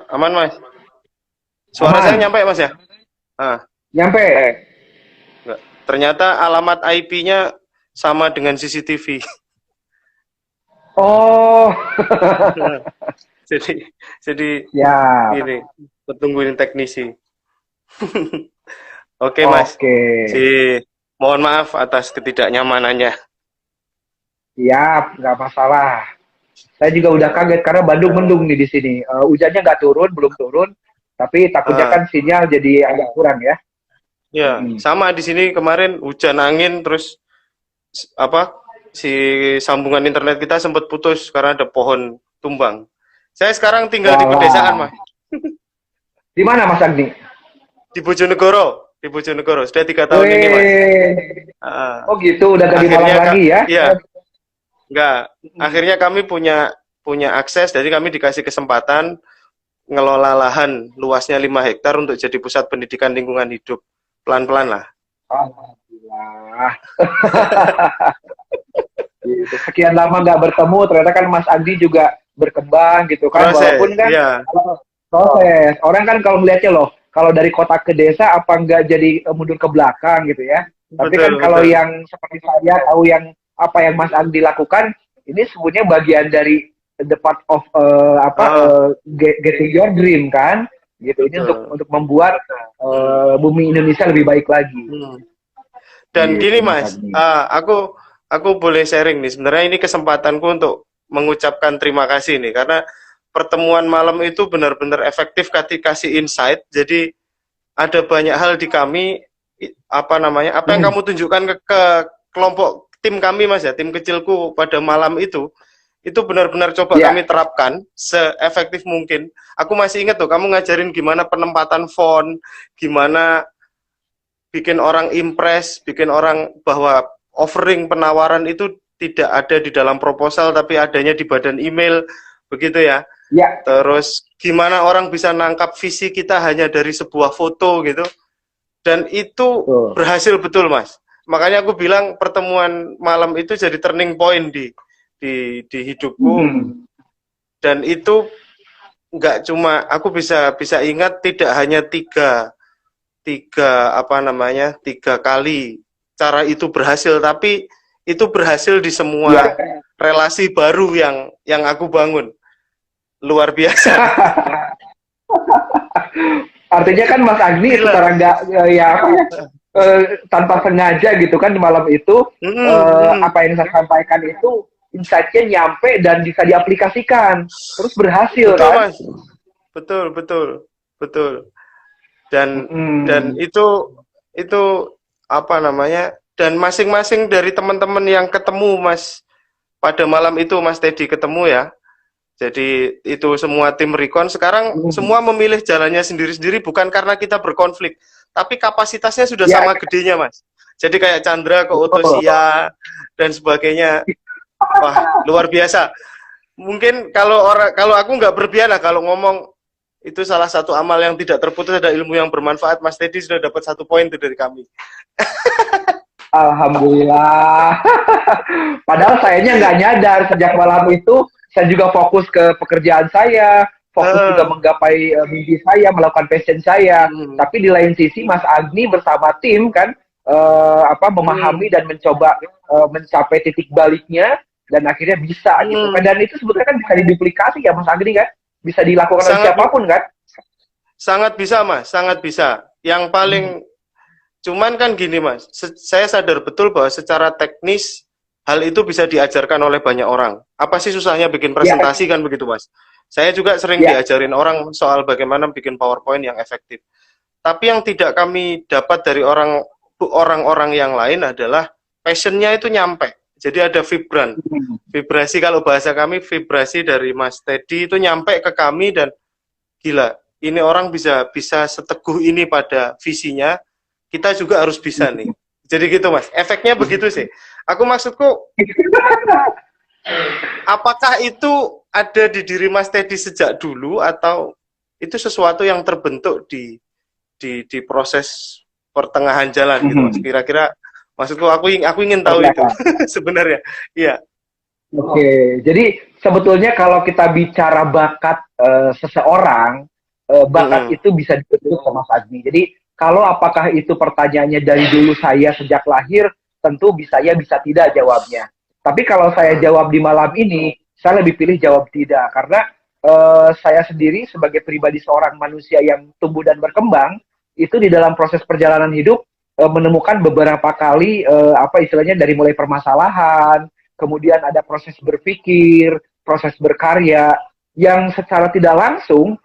aman Mas. Suara saya Aman, nyampe Mas ya? Ah, nyampe. enggak. Ternyata alamat IP-nya sama dengan CCTV. Oh, jadi jadi siap. ini tungguin teknisi. Oke Mas. Oke, Si mohon maaf atas ketidaknyamanannya. siap, nggak masalah. Saya juga udah kaget karena Bandung mendung nih di sini. Hujannya nggak turun, belum turun, tapi takutnya Ah, kan sinyal jadi agak kurang ya. ya, Mm-mm. sama di sini kemarin hujan angin terus apa si sambungan internet kita sempat putus karena ada pohon tumbang. Saya sekarang tinggal di pedesaan, Walah, Mas. di mana Mas Agni? Di Bojonegoro, di Bojonegoro. Sudah 3 tahun ini, Mas. Weh, Ah, oh gitu, udah gak di Malang akhirnya Kak, lagi ya? ya, enggak. Mm. Akhirnya kami punya punya akses, jadi kami dikasih kesempatan ngelola lahan luasnya 5 hektar untuk jadi pusat pendidikan lingkungan hidup. Pelan-pelan lah. Alhamdulillah. Gitu. Sekian lama nggak bertemu, ternyata kan Mas Agni juga berkembang gitu kan, Proses, walaupun kan iya, proses. Orang kan kalau melihatnya loh, kalau dari kota ke desa apa nggak jadi mundur ke belakang gitu ya. Tapi kan betul, kalau betul. yang seperti saya tahu yang apa yang Mas Agni lakukan, ini sebenarnya bagian dari the part of Ah, getting your dream kan, gitu. Ini betul. untuk membuat Hmm. bumi Indonesia lebih baik lagi. Hmm. Dan Gitu gini Mas Mas, Agni. aku boleh sharing nih. Sebenarnya ini kesempatanku untuk mengucapkan terima kasih nih, karena pertemuan malam itu benar-benar efektif kasih insight. Jadi ada banyak hal di kami, apa namanya, apa yang Hmm. kamu tunjukkan ke kelompok tim kami Mas ya, tim kecilku pada malam itu benar-benar coba kami Ya, terapkan seefektif mungkin. Aku masih ingat tuh, kamu ngajarin gimana penempatan font, gimana bikin orang impress, bikin orang bahwa offering penawaran itu tidak ada di dalam proposal tapi adanya di badan email, begitu ya. ya, Terus gimana orang bisa nangkap visi kita hanya dari sebuah foto gitu. Dan itu tuh. berhasil betul, Mas. Makanya aku bilang pertemuan malam itu jadi turning point di hidupku, Hmm. dan itu nggak cuma aku bisa bisa ingat, tidak hanya tiga tiga apa namanya 3 kali cara itu berhasil, tapi itu berhasil di semua Ya, relasi baru yang aku bangun, luar biasa. artinya kan Mas Agni Gila. secara nggak ya apa ya, tanpa sengaja gitu kan di malam itu apa yang saya sampaikan itu insight-nya nyampe dan bisa diaplikasikan terus berhasil Betul kan. Mas, betul betul betul. Dan Mm-mm. itu apa namanya, dan masing-masing dari teman-teman yang ketemu Mas pada malam itu, Mas Teddy ketemu ya. Jadi itu semua tim Recon sekarang Mm. semua memilih jalannya sendiri-sendiri, bukan karena kita berkonflik, tapi kapasitasnya sudah Ya, sama gedenya, Mas. Jadi kayak Chandra ke betul. Otosia dan sebagainya. Wah, luar biasa. Mungkin kalau aku nggak berbiara kalau ngomong itu salah satu amal yang tidak terputus, ada ilmu yang bermanfaat. Mas Teddy sudah dapat 1 poin itu dari kami. Alhamdulillah. Padahal sayanya nggak nyadar sejak malam itu saya juga fokus ke pekerjaan saya, fokus juga Uh, menggapai mimpi saya, melakukan passion saya. hmm, Tapi di lain sisi Mas Agni bersama tim kan memahami hmm, dan mencoba mencapai titik baliknya dan akhirnya bisa gitu kan. hmm. Dan itu sebetulnya kan bisa diduplikasi ya Mas Agni kan, bisa dilakukan oleh sangat siapapun kan. sangat bisa Mas, sangat bisa. Yang paling Hmm. cuman kan gini Mas, saya sadar betul bahwa secara teknis hal itu bisa diajarkan oleh banyak orang. Apa sih susahnya bikin Ya, presentasi kan begitu Mas? Saya juga sering ya. diajarin orang soal bagaimana bikin PowerPoint yang efektif. Tapi yang tidak kami dapat dari orang-orang yang lain adalah passionnya itu nyampe. Jadi ada Hmm. vibrasi, kalau bahasa kami vibrasi dari Mas Teddy itu nyampe ke kami, dan gila, ini orang bisa bisa seteguh ini pada visinya, kita juga harus bisa nih. Jadi gitu Mas, efeknya begitu sih. Aku maksudku, apakah itu ada di diri Mas Teddy sejak dulu, atau itu sesuatu yang terbentuk di proses pertengahan jalan gitu Mas? Hmm. Kira-kira maksudku, aku ingin tahu Ya. itu sebenarnya. Iya. Oke, jadi sebetulnya kalau kita bicara bakat seseorang, bakat itu bisa dibentuk sama Mas Agni. Jadi kalau apakah itu pertanyaannya dari dulu saya sejak lahir, tentu saya bisa tidak jawabnya. Tapi kalau saya jawab di malam ini, saya lebih pilih jawab tidak, karena saya sendiri sebagai pribadi seorang manusia yang tumbuh dan berkembang, itu di dalam proses perjalanan hidup menemukan beberapa kali apa istilahnya dari mulai permasalahan, kemudian ada proses berpikir, proses berkarya yang secara tidak langsung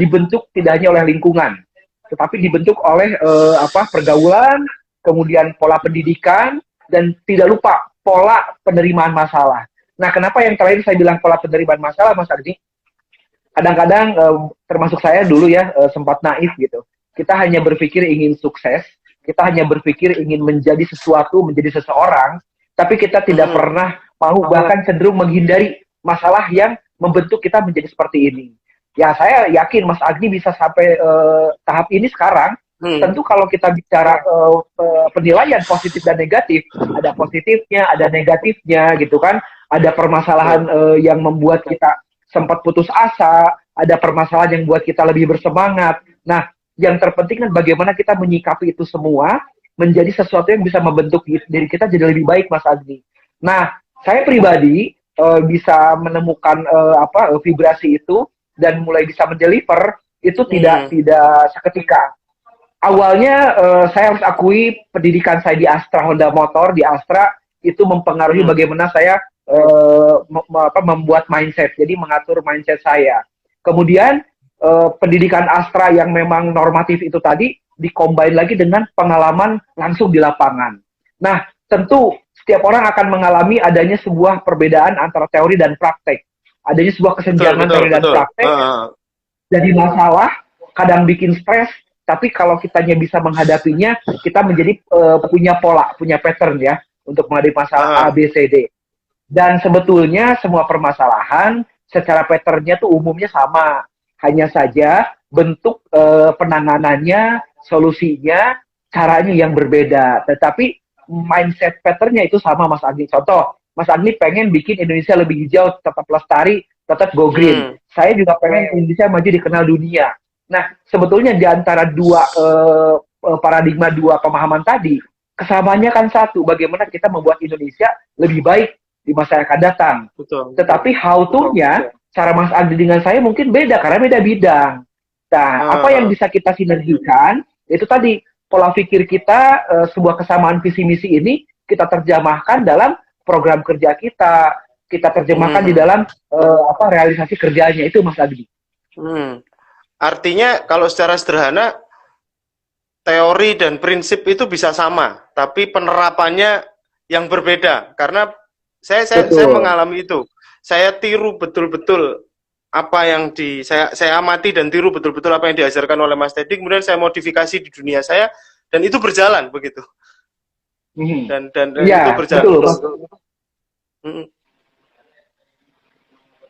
dibentuk tidak hanya oleh lingkungan, tetapi dibentuk oleh apa pergaulan, kemudian pola pendidikan, dan tidak lupa pola penerimaan masalah. Nah, kenapa yang terakhir saya bilang pola penerimaan masalah, Mas Ardi? Kadang-kadang termasuk saya dulu ya sempat naif gitu. Kita hanya berpikir ingin sukses, kita hanya berpikir ingin menjadi sesuatu, menjadi seseorang, tapi kita tidak pernah mau bahkan cenderung menghindari masalah yang membentuk kita menjadi seperti ini. Ya saya yakin Mas Agni bisa sampai tahap ini sekarang. Tentu kalau kita bicara penilaian positif dan negatif, ada positifnya, ada negatifnya gitu kan. Ada permasalahan yang membuat kita sempat putus asa, ada permasalahan yang buat kita lebih bersemangat. Nah, yang terpenting kan bagaimana kita menyikapi itu semua menjadi sesuatu yang bisa membentuk diri kita jadi lebih baik, Mas Agni. Nah, saya pribadi bisa menemukan vibrasi itu dan mulai bisa mendeliver itu tidak seketika. Awalnya saya harus akui pendidikan saya di Astra Honda Motor, di Astra itu mempengaruhi bagaimana saya membuat mindset, jadi mengatur mindset saya. Kemudian pendidikan Astra yang memang normatif itu tadi dikombin lagi dengan pengalaman langsung di lapangan. Nah, tentu setiap orang akan mengalami adanya sebuah perbedaan antara teori dan praktek. Adanya sebuah kesenjangan teori dan praktek. Jadi masalah, kadang bikin stres, tapi kalau kitanya bisa menghadapinya, kita menjadi punya pola, punya pattern ya, untuk menghadapi masalah A, B, C, D. Dan sebetulnya semua permasalahan secara patternnya tuh umumnya sama. Hanya saja bentuk penanganannya, solusinya, caranya yang berbeda. Tetapi mindset patternnya itu sama, Mas Agni. Contoh, Mas Agni pengen bikin Indonesia lebih hijau, tetap lestari, tetap go green. Saya juga pengen Indonesia maju dikenal dunia. Nah, sebetulnya di antara dua paradigma, dua pemahaman tadi, kesamaannya kan satu, bagaimana kita membuat Indonesia lebih baik di masa yang akan datang. Betul. Tetapi how to-nya, cara Mas Agni dengan saya mungkin beda, karena beda bidang. Nah, apa yang bisa kita sinergikan, itu tadi, pola pikir kita, sebuah kesamaan visi misi ini, kita terjemahkan dalam program kerja kita terjemahkan di dalam realisasi kerjanya, itu Mas Agni. Artinya, kalau secara sederhana, teori dan prinsip itu bisa sama, tapi penerapannya yang berbeda, karena saya mengalami itu. Saya tiru betul-betul apa yang saya amati dan tiru betul-betul apa yang diajarkan oleh Mas Teddy. Kemudian saya modifikasi di dunia saya dan itu berjalan begitu. Dan ya, itu berjalan.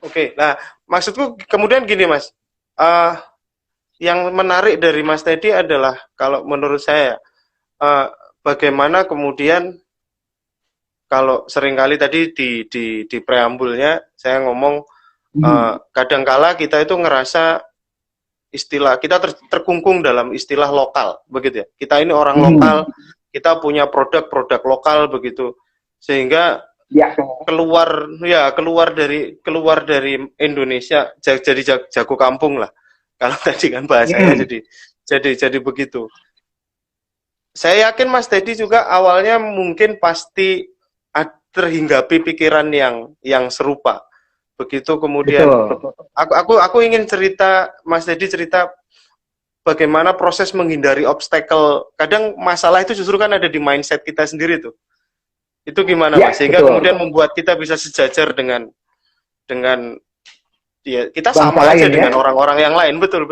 Oke, nah maksudku kemudian gini Mas, yang menarik dari Mas Teddy adalah kalau menurut saya bagaimana kemudian kalau seringkali tadi di preambulnya saya ngomong kadangkala kita itu ngerasa istilah kita terkungkung dalam istilah lokal begitu ya. Kita ini orang lokal, kita punya produk-produk lokal begitu. Sehingga keluar dari Indonesia jadi jago kampung lah. Kalau tadi kan bahasanya jadi begitu. Saya yakin Mas Teddy juga awalnya mungkin pasti terhinggapi pikiran yang serupa. Begitu kemudian aku ingin cerita, Mas Teddy cerita bagaimana proses menghindari obstacle. Kadang masalah itu justru kan ada di mindset kita sendiri tuh. Itu gimana Mas? Sehingga kemudian membuat kita bisa sejajar dengan ya kita sama aja dengan orang-orang yang lain. Betul.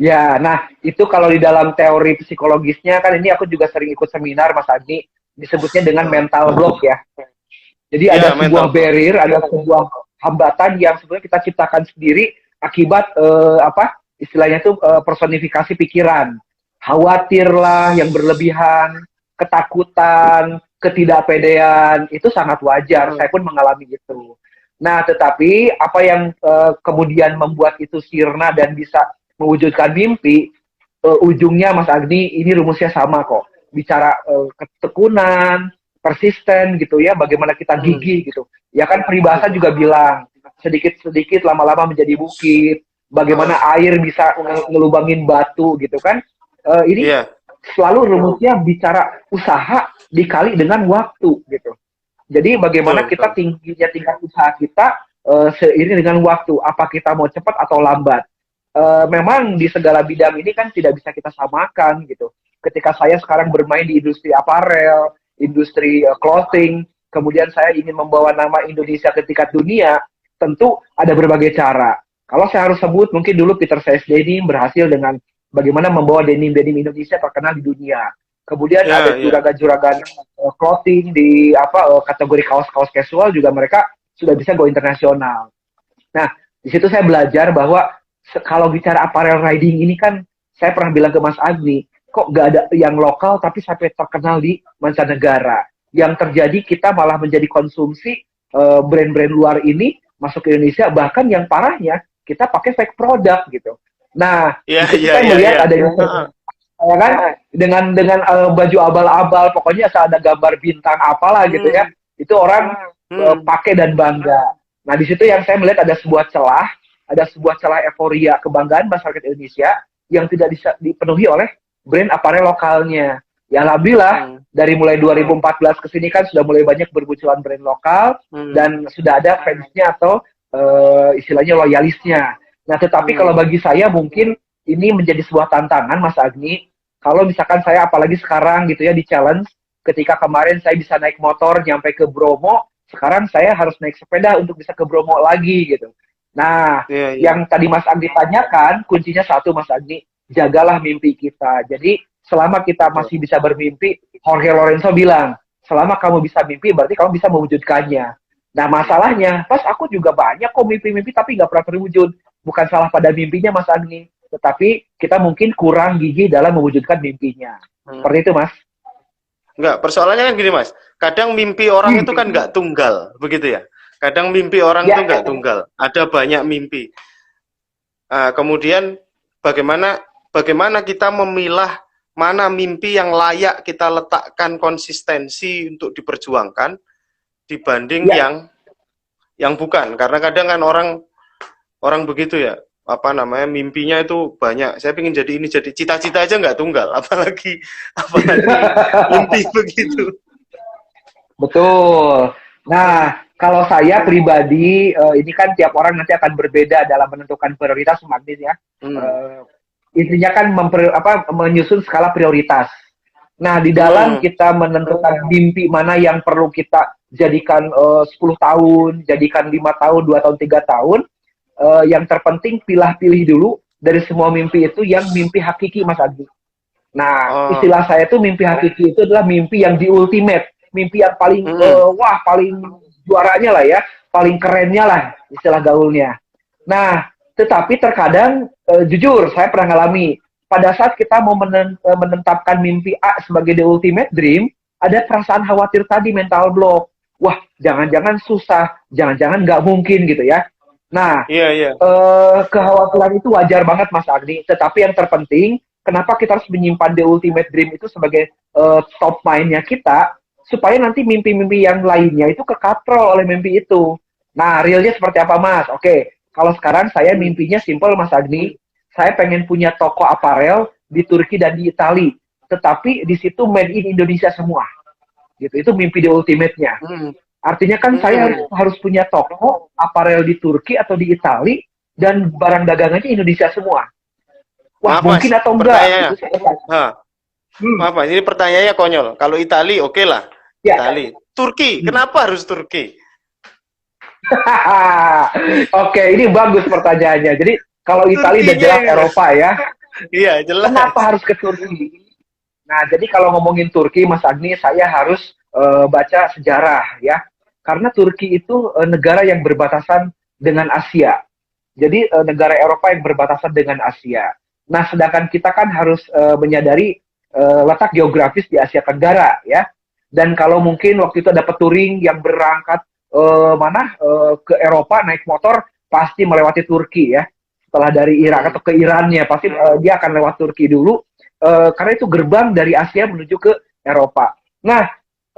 Ya, nah itu kalau di dalam teori psikologisnya kan ini aku juga sering ikut seminar Mas Agni, disebutnya dengan mental block ya. Jadi ada sebuah barrier, ada sebuah hambatan yang sebenarnya kita ciptakan sendiri akibat istilahnya itu personifikasi pikiran. Khawatir lah yang berlebihan, ketakutan, ketidakpedean, itu sangat wajar. Saya pun mengalami itu. Nah, tetapi apa yang kemudian membuat itu sirna dan bisa mewujudkan mimpi, ujungnya Mas Agni, ini rumusnya sama kok. Bicara ketekunan, persisten gitu ya, bagaimana kita Hmm. gigih gitu. Ya kan peribahasa juga bilang, sedikit-sedikit lama-lama menjadi bukit, bagaimana air bisa ngelubangin batu gitu kan. Ini Iya, selalu rumusnya bicara usaha dikali dengan waktu gitu. Jadi betul, bagaimana kita betul. tingginya tingkat usaha kita seiring dengan waktu, apa kita mau cepat atau lambat. Memang di segala bidang ini kan tidak bisa kita samakan gitu. Ketika saya sekarang bermain di industri aparel, industri clothing, kemudian saya ingin membawa nama Indonesia ke tingkat dunia, tentu ada berbagai cara. Kalau saya harus sebut, mungkin dulu Peter Says Denim berhasil dengan bagaimana membawa denim-denim Indonesia terkenal di dunia. Kemudian ada Ya, ya. juragan-juragan clothing di kategori kaos-kaos casual juga mereka sudah bisa go internasional. Nah, di situ saya belajar bahwa kalau bicara apparel riding ini kan saya pernah bilang ke Mas Agni, kok gak ada yang lokal tapi sampai terkenal di mancanegara. Yang terjadi kita malah menjadi konsumsi brand-brand luar ini masuk ke Indonesia, bahkan yang parahnya kita pakai fake product gitu. Nah, Iya, di situ iya, saya iya, iya. melihat ada yang Heeh. ya kan dengan baju abal-abal pokoknya asal ada gambar bintang apalah gitu ya Hmm, itu orang hmm, pakai dan bangga. Nah di situ yang saya melihat ada sebuah celah euforia kebanggaan masyarakat Indonesia yang tidak bisa dipenuhi oleh brand aparel lokalnya. Ya alhamdulillah hmm, dari mulai 2014 ke sini kan sudah mulai banyak bermunculan brand lokal hmm, dan sudah ada fansnya atau istilahnya loyalisnya. Nah tetapi kalau hmm. bagi saya mungkin ini menjadi sebuah tantangan Mas Agni. Kalau misalkan saya apalagi sekarang gitu ya di challenge, ketika kemarin saya bisa naik motor nyampe ke Bromo, sekarang saya harus naik sepeda untuk bisa ke Bromo lagi gitu. Nah, Iya, iya. yang tadi Mas Agni tanyakan, kuncinya satu Mas Agni, jagalah mimpi kita. Jadi selama kita Betul. masih bisa bermimpi, Jorge Lorenzo bilang, selama kamu bisa mimpi berarti kamu bisa mewujudkannya. Nah masalahnya, pas aku juga banyak kok mimpi-mimpi tapi nggak pernah terwujud. Bukan salah pada mimpinya Mas Agni, tetapi kita mungkin kurang gigih dalam mewujudkan mimpinya. Hmm. Seperti itu, Mas. Enggak, persoalannya kan gini, Mas. Kadang mimpi orang itu kan nggak tunggal, begitu ya. Kadang mimpi orang itu Ya, nggak tunggal. Ada banyak mimpi. Kemudian bagaimana bagaimana kita memilah mana mimpi yang layak kita letakkan konsistensi untuk diperjuangkan dibanding ya, yang bukan. Karena kadang kan orang orang begitu ya, apa namanya, mimpinya itu banyak. Saya ingin jadi ini, jadi cita-cita aja nggak tunggal, apalagi mimpi begitu. betul. Nah, kalau saya pribadi, ini kan tiap orang nanti akan berbeda dalam menentukan prioritas, Magnis ya. Hmm. Eh, Intinya kan menyusun skala prioritas. Nah, di dalam Hmm. kita menentukan mimpi mana yang perlu kita jadikan 10 tahun, jadikan 5 tahun, 2 tahun, 3 tahun, yang terpenting pilih-pilih dulu dari semua mimpi itu yang mimpi hakiki, Mas Adi. Nah, Oh. istilah saya itu mimpi hakiki itu adalah mimpi yang di ultimate, mimpi yang paling Hmm. wah, paling juaranya lah ya, paling kerennya lah istilah gaulnya. Nah, tetapi terkadang jujur saya pernah ngalami pada saat kita mau menetapkan mimpi A sebagai the ultimate dream, ada perasaan khawatir tadi mental block. Wah, jangan-jangan susah, jangan-jangan nggak mungkin gitu ya. Nah, Iya, iya. kekhawatiran itu wajar banget Mas Agni. Tetapi yang terpenting, kenapa kita harus menyimpan the ultimate dream itu sebagai top mind-nya kita, supaya nanti mimpi-mimpi yang lainnya itu kekatrol oleh mimpi itu. Nah, realnya seperti apa Mas? Oke, kalau sekarang saya Hmm. mimpinya simple Mas Agni. Saya pengen punya toko aparel di Turki dan di Itali. Tetapi di situ made in Indonesia semua. Gitu. Itu mimpi the ultimate-nya. Hmm. Artinya kan saya Hmm. harus punya toko aparel di Turki atau di Itali dan barang dagangannya Indonesia semua. Wah, Maaf Mas, mungkin atau enggak? pertanyaannya. Itu saya tanya. Hah, maaf Mas, ini pertanyaannya konyol. Kalau Itali, oke lah. Ya. Itali. Turki, kenapa harus Turki? Oke, ini bagus pertanyaannya. Jadi kalau Itali udah Turkinya jelas gitu. Eropa ya. Iya, jelas. Kenapa harus ke Turki? Nah, jadi kalau ngomongin Turki, Mas Agni, saya harus baca sejarah ya. Karena Turki itu negara yang berbatasan dengan Asia. Jadi negara Eropa yang berbatasan dengan Asia. Nah, sedangkan kita kan harus menyadari letak geografis di Asia Tenggara ya. Dan kalau mungkin waktu itu ada peturing yang berangkat ke Eropa naik motor pasti melewati Turki ya. Setelah dari Irak atau ke Irannya pasti dia akan lewat Turki dulu karena itu gerbang dari Asia menuju ke Eropa. Nah,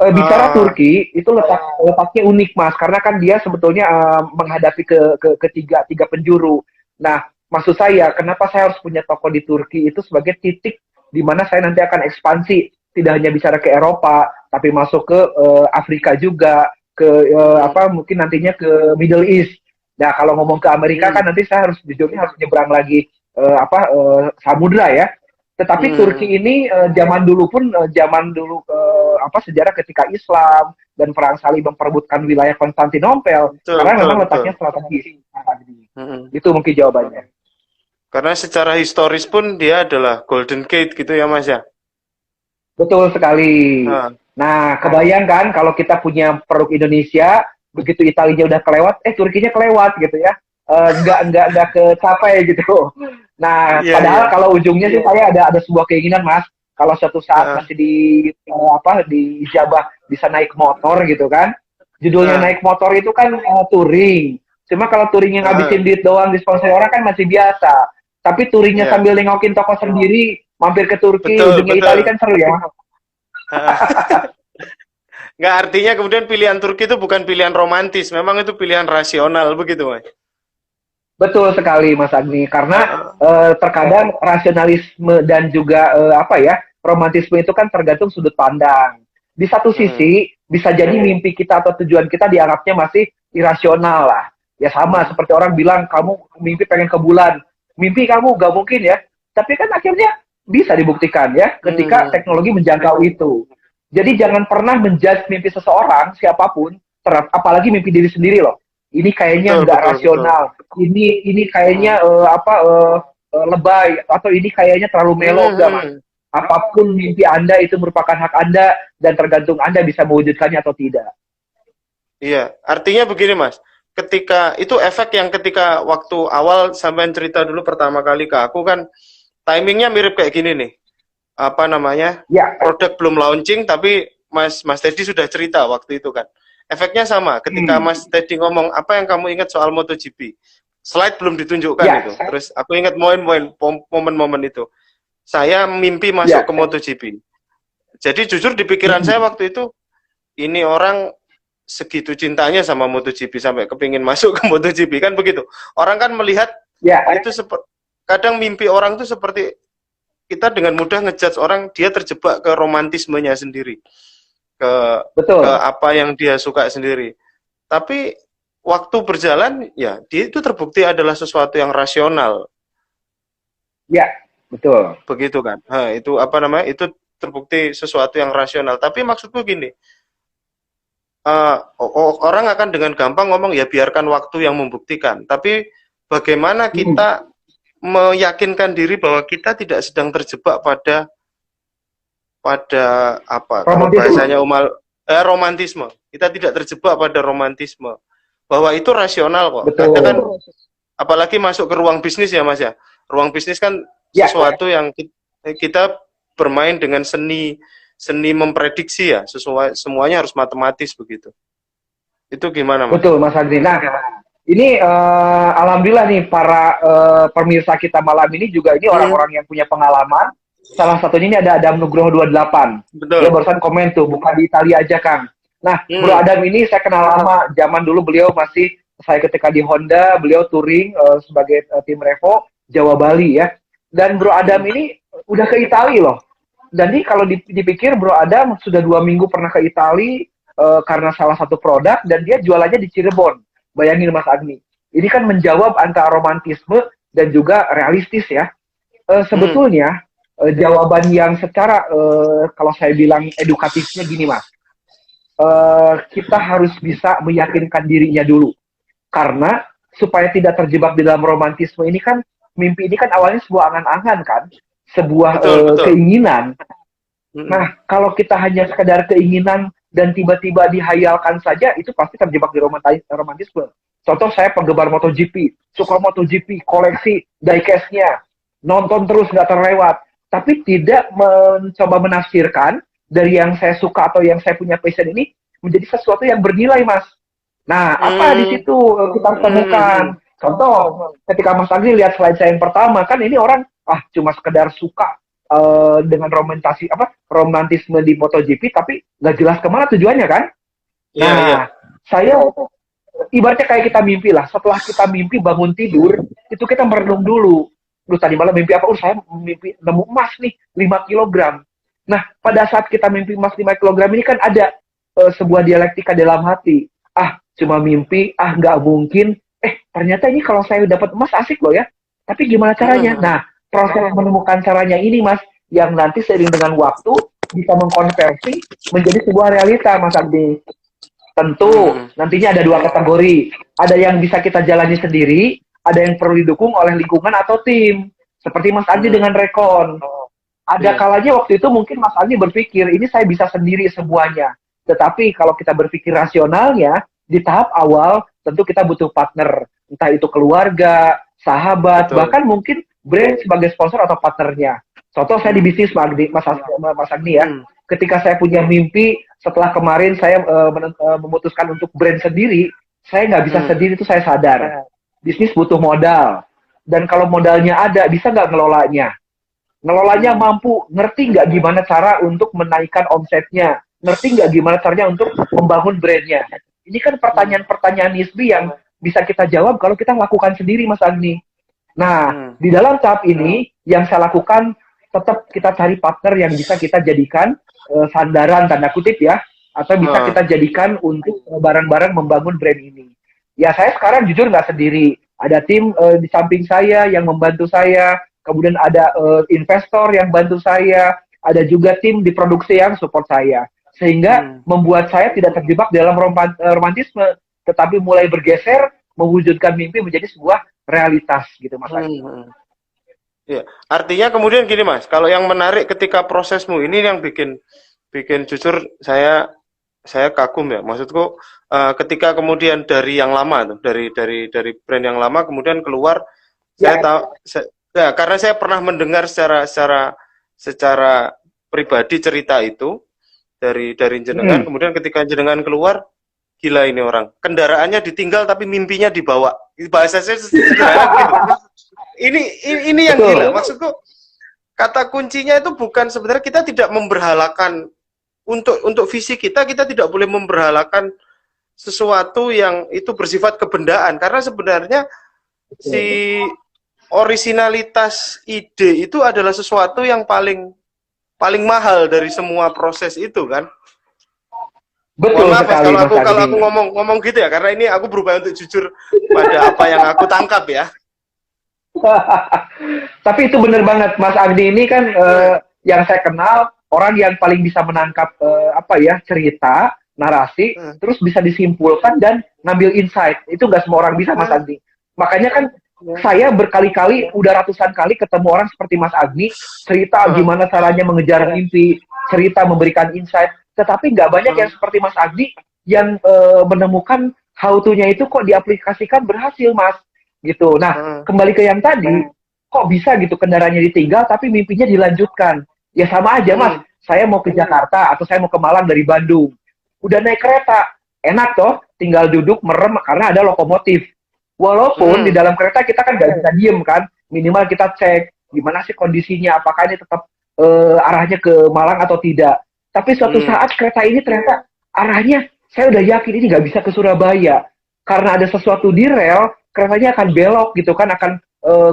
bicara Ah, Turki itu letaknya unik mas karena kan dia sebetulnya menghadapi ke tiga penjuru. Nah, maksud saya kenapa saya harus punya toko di Turki itu sebagai titik di mana saya nanti akan ekspansi tidak hanya bicara ke Eropa tapi masuk ke Afrika juga ke mungkin nantinya ke Middle East. Nah, kalau ngomong ke Amerika kan hmm, nanti saya harus jujurnya harus nyebrang lagi samudra ya. Tetapi Turki hmm, ini zaman dulu pun zaman dulu sejarah ketika Islam dan Perang Salib memperebutkan wilayah Konstantinopel betul, karena betul, memang betul. letaknya strategis. Hmm. Itu mungkin jawabannya. Karena secara historis pun dia adalah Golden Gate gitu ya Mas ya. Betul sekali. Ah, Nah, kebayangkan kalau kita punya produk Indonesia, begitu Italinya udah kelewat, Turkinya kelewat gitu ya. Nggak kecapai gitu. Nah, iya, iya. padahal kalau ujungnya sih saya ada sebuah keinginan, Mas. Kalau suatu saat Ah, masih di Jabah bisa naik motor gitu kan. Judulnya ah, naik motor itu kan touring. Cuma kalau touringnya ah, ngabisin duit doang disponsori orang kan masih biasa. Tapi touringnya iya. sambil nengokin toko sendiri, mampir ke Turki, Betul, ujungnya Italia betul. kan seru ya. Ah, nggak artinya kemudian pilihan Turki itu bukan pilihan romantis, memang itu pilihan rasional begitu Mas. Betul sekali Mas Agni, karena Ah, terkadang rasionalisme dan juga romantisme itu kan tergantung sudut pandang. Di satu hmm, sisi bisa jadi mimpi kita atau tujuan kita dianggapnya masih irasional lah. Ya sama seperti orang bilang kamu mimpi pengen ke bulan, mimpi kamu gak mungkin ya. Tapi kan akhirnya bisa dibuktikan ya ketika hmm, teknologi menjangkau itu. Jadi jangan pernah menjudge mimpi seseorang siapapun, apalagi mimpi diri sendiri loh. Ini kayaknya betul, nggak betul, betul. rasional, ini kayaknya Hmm, lebay atau ini kayaknya terlalu melo, hmm, enggak mas. hmm. Apapun mimpi Anda itu merupakan hak Anda dan tergantung Anda bisa mewujudkannya atau tidak. Iya, artinya begini Mas. Ketika itu efek yang ketika waktu awal sampai cerita dulu pertama kali ke aku kan timingnya mirip kayak gini nih. Apa namanya? Ya, Produk belum launching tapi Mas Mas Teddy sudah cerita waktu itu kan. Efeknya sama. Ketika hmm, Mas Teddy ngomong apa yang kamu ingat soal MotoGP, slide belum ditunjukkan ya, itu. Terus aku ingat momen-momen itu. Saya mimpi masuk ya, ke MotoGP. Jadi jujur di pikiran saya hmm, waktu itu ini orang segitu cintanya sama MotoGP sampai kepingin masuk ke MotoGP kan begitu. Orang kan melihat ya, itu seperti kadang mimpi orang itu seperti kita dengan mudah ngejudge orang dia terjebak ke romantismenya sendiri, ke betul, apa yang dia suka sendiri. Tapi waktu berjalan ya dia itu terbukti adalah sesuatu yang rasional ya, betul, begitu kan. Itu apa namanya? Itu terbukti sesuatu yang rasional. Tapi maksudku gini, orang akan dengan gampang ngomong ya biarkan waktu yang membuktikan. Tapi bagaimana hmm, kita meyakinkan diri bahwa kita tidak sedang terjebak pada pada apa kalau romantisme, bahasanya romantisme. Kita tidak terjebak pada romantisme. Bahwa itu rasional kok. Kadang kan betul, apalagi masuk ke ruang bisnis ya Mas ya. Ruang bisnis kan ya, sesuatu yang kita bermain dengan seni seni memprediksi ya. Semuanya harus matematis begitu. Itu gimana Mas? betul Mas Adri. Nah, ini alhamdulillah nih para pemirsa kita malam ini juga ini Hmm, orang-orang yang punya pengalaman. Salah satunya ini ada Adam Nugroho 28. Dia betul. barusan komen tuh, bukan di Italia aja Kang. Nah, Bro Hmm, Adam ini saya kenal lama. Zaman dulu beliau masih saya ketika di Honda, beliau touring sebagai tim Revo Jawa Bali ya. Dan Bro Adam hmm, ini udah ke Italia loh. Jadi kalau dipikir Bro Adam sudah 2 minggu pernah ke Italia karena salah satu produk dan dia jualannya di Cirebon. Bayangin Mas Agni. Ini kan menjawab antara romantisme dan juga realistis ya. hmm, Sebetulnya jawaban yang secara kalau saya bilang edukatifnya gini Mas. Kita harus bisa meyakinkan dirinya dulu. Karena supaya tidak terjebak di dalam romantisme ini kan mimpi ini kan awalnya sebuah angan-angan kan, sebuah betul, betul. keinginan. Hmm, Nah, kalau kita hanya sekedar keinginan dan tiba-tiba dihayalkan saja, itu pasti terjebak di romantisme. Contoh saya penggemar MotoGP, suka MotoGP, koleksi diecast-nya, nonton terus nggak terlewat, tapi tidak mencoba menafsirkan dari yang saya suka atau yang saya punya passion ini menjadi sesuatu yang bernilai, Mas. Nah, apa di Hmm. situ kita harus temukan? Hmm. Contoh, ketika Mas Agni lihat slide saya yang pertama, kan ini orang cuma sekedar suka dengan romantisme di MotoGP, tapi nggak jelas kemana tujuannya kan? Iya, iya. Nah, saya ibaratnya kayak kita mimpi lah. Setelah kita mimpi bangun tidur, itu kita merenung dulu. Lu tadi malam mimpi apa? Saya mimpi nemu emas nih 5 kilogram. Nah, pada saat kita mimpi emas 5 kilogram ini kan ada sebuah dialektika dalam hati. Cuma mimpi, nggak mungkin. Ternyata ini kalau saya dapat emas asik loh ya. Tapi gimana caranya? Hmm. Nah, proses menemukan caranya ini, Mas, yang nanti seiring dengan waktu bisa mengkonversi menjadi sebuah realita, Mas Abdi. Tentu Hmm. nantinya ada dua kategori. Ada yang bisa kita jalani sendiri, ada yang perlu didukung oleh lingkungan atau tim. Seperti Mas Andi Hmm. dengan Rekon. Ada Iya. kalanya waktu itu mungkin Mas Andi berpikir, ini saya bisa sendiri semuanya. Tetapi kalau kita berpikir rasionalnya, di tahap awal tentu kita butuh partner. Entah itu keluarga, sahabat, Betul. bahkan mungkin brand sebagai sponsor atau partnernya. Contoh saya di Hmm. bisnis Mas Agni ya. Hmm. Ketika saya punya mimpi, setelah kemarin saya memutuskan untuk brand sendiri, saya nggak bisa Hmm. sendiri itu saya sadar. Bisnis butuh modal. Dan kalau modalnya ada, bisa nggak ngelolanya? Ngelolanya Hmm. mampu, ngerti nggak gimana cara untuk menaikkan omsetnya? Ngerti nggak gimana caranya untuk membangun brandnya? Ini kan Hmm. pertanyaan-pertanyaan nisbi yang bisa kita jawab kalau kita lakukan sendiri, Mas Agni. Nah, Hmm. di dalam tahap ini yang saya lakukan tetap kita cari partner yang bisa kita jadikan sandaran tanda kutip ya, atau bisa Ah. kita jadikan untuk bareng-bareng membangun brand ini. Ya saya sekarang jujur nggak sendiri, ada tim di samping saya yang membantu saya, kemudian ada investor yang bantu saya, ada juga tim di produksi yang support saya, sehingga Hmm. membuat saya tidak terjebak dalam romantisme, tetapi mulai bergeser mewujudkan mimpi menjadi sebuah realitas gitu Mas Hmm. Agni. Hmm. Iya. Artinya kemudian gini Mas, kalau yang menarik ketika prosesmu ini yang bikin bikin jujur saya kagum ya. Maksudku ketika kemudian dari yang lama tuh, dari brand yang lama kemudian keluar, Ya, saya tahu ya, karena saya pernah mendengar secara pribadi cerita itu dari jenengan, hmm, kemudian ketika jenengan keluar, gila ini orang. Kendaraannya ditinggal tapi mimpinya dibawa. Bahasa saya sederhana begitu. Ini yang gila. betul, Maksudku kata kuncinya itu bukan sebenarnya kita tidak memberhalakan untuk visi kita tidak boleh memberhalakan sesuatu yang itu bersifat kebendaan karena sebenarnya betul, si originalitas ide itu adalah sesuatu yang paling paling mahal dari semua proses itu kan. Mohon betul maaf Mas sekali Mas kalau aku Agni. ngomong gitu ya karena ini aku berupaya untuk jujur pada apa yang aku tangkap ya. Tapi itu benar banget, Mas Agni ini kan Hmm. yang saya kenal orang yang paling bisa menangkap cerita, narasi, Hmm. terus bisa disimpulkan dan ngambil insight. Itu nggak semua orang bisa, Mas Agni. Makanya kan saya berkali-kali, udah ratusan kali ketemu orang seperti Mas Agni, cerita gimana caranya mengejar mimpi, cerita memberikan insight. Tetapi nggak banyak yang seperti Mas Agni yang menemukan how to-nya itu kok diaplikasikan berhasil, Mas. Gitu. Nah, Hmm. kembali ke yang tadi, kok bisa gitu kendaraannya ditinggal tapi mimpinya dilanjutkan. Ya sama aja Mas, Hmm. saya mau ke Jakarta atau saya mau ke Malang dari Bandung. Udah naik kereta, enak toh, tinggal duduk merem karena ada lokomotif. Walaupun di Hmm. dalam kereta kita kan gak bisa diem kan, minimal kita cek gimana sih kondisinya, apakah ini tetap arahnya ke Malang atau tidak. Tapi suatu Hmm. saat kereta ini ternyata arahnya, saya udah yakin ini nggak bisa ke Surabaya. Karena ada sesuatu di rel, keretanya akan belok gitu kan, akan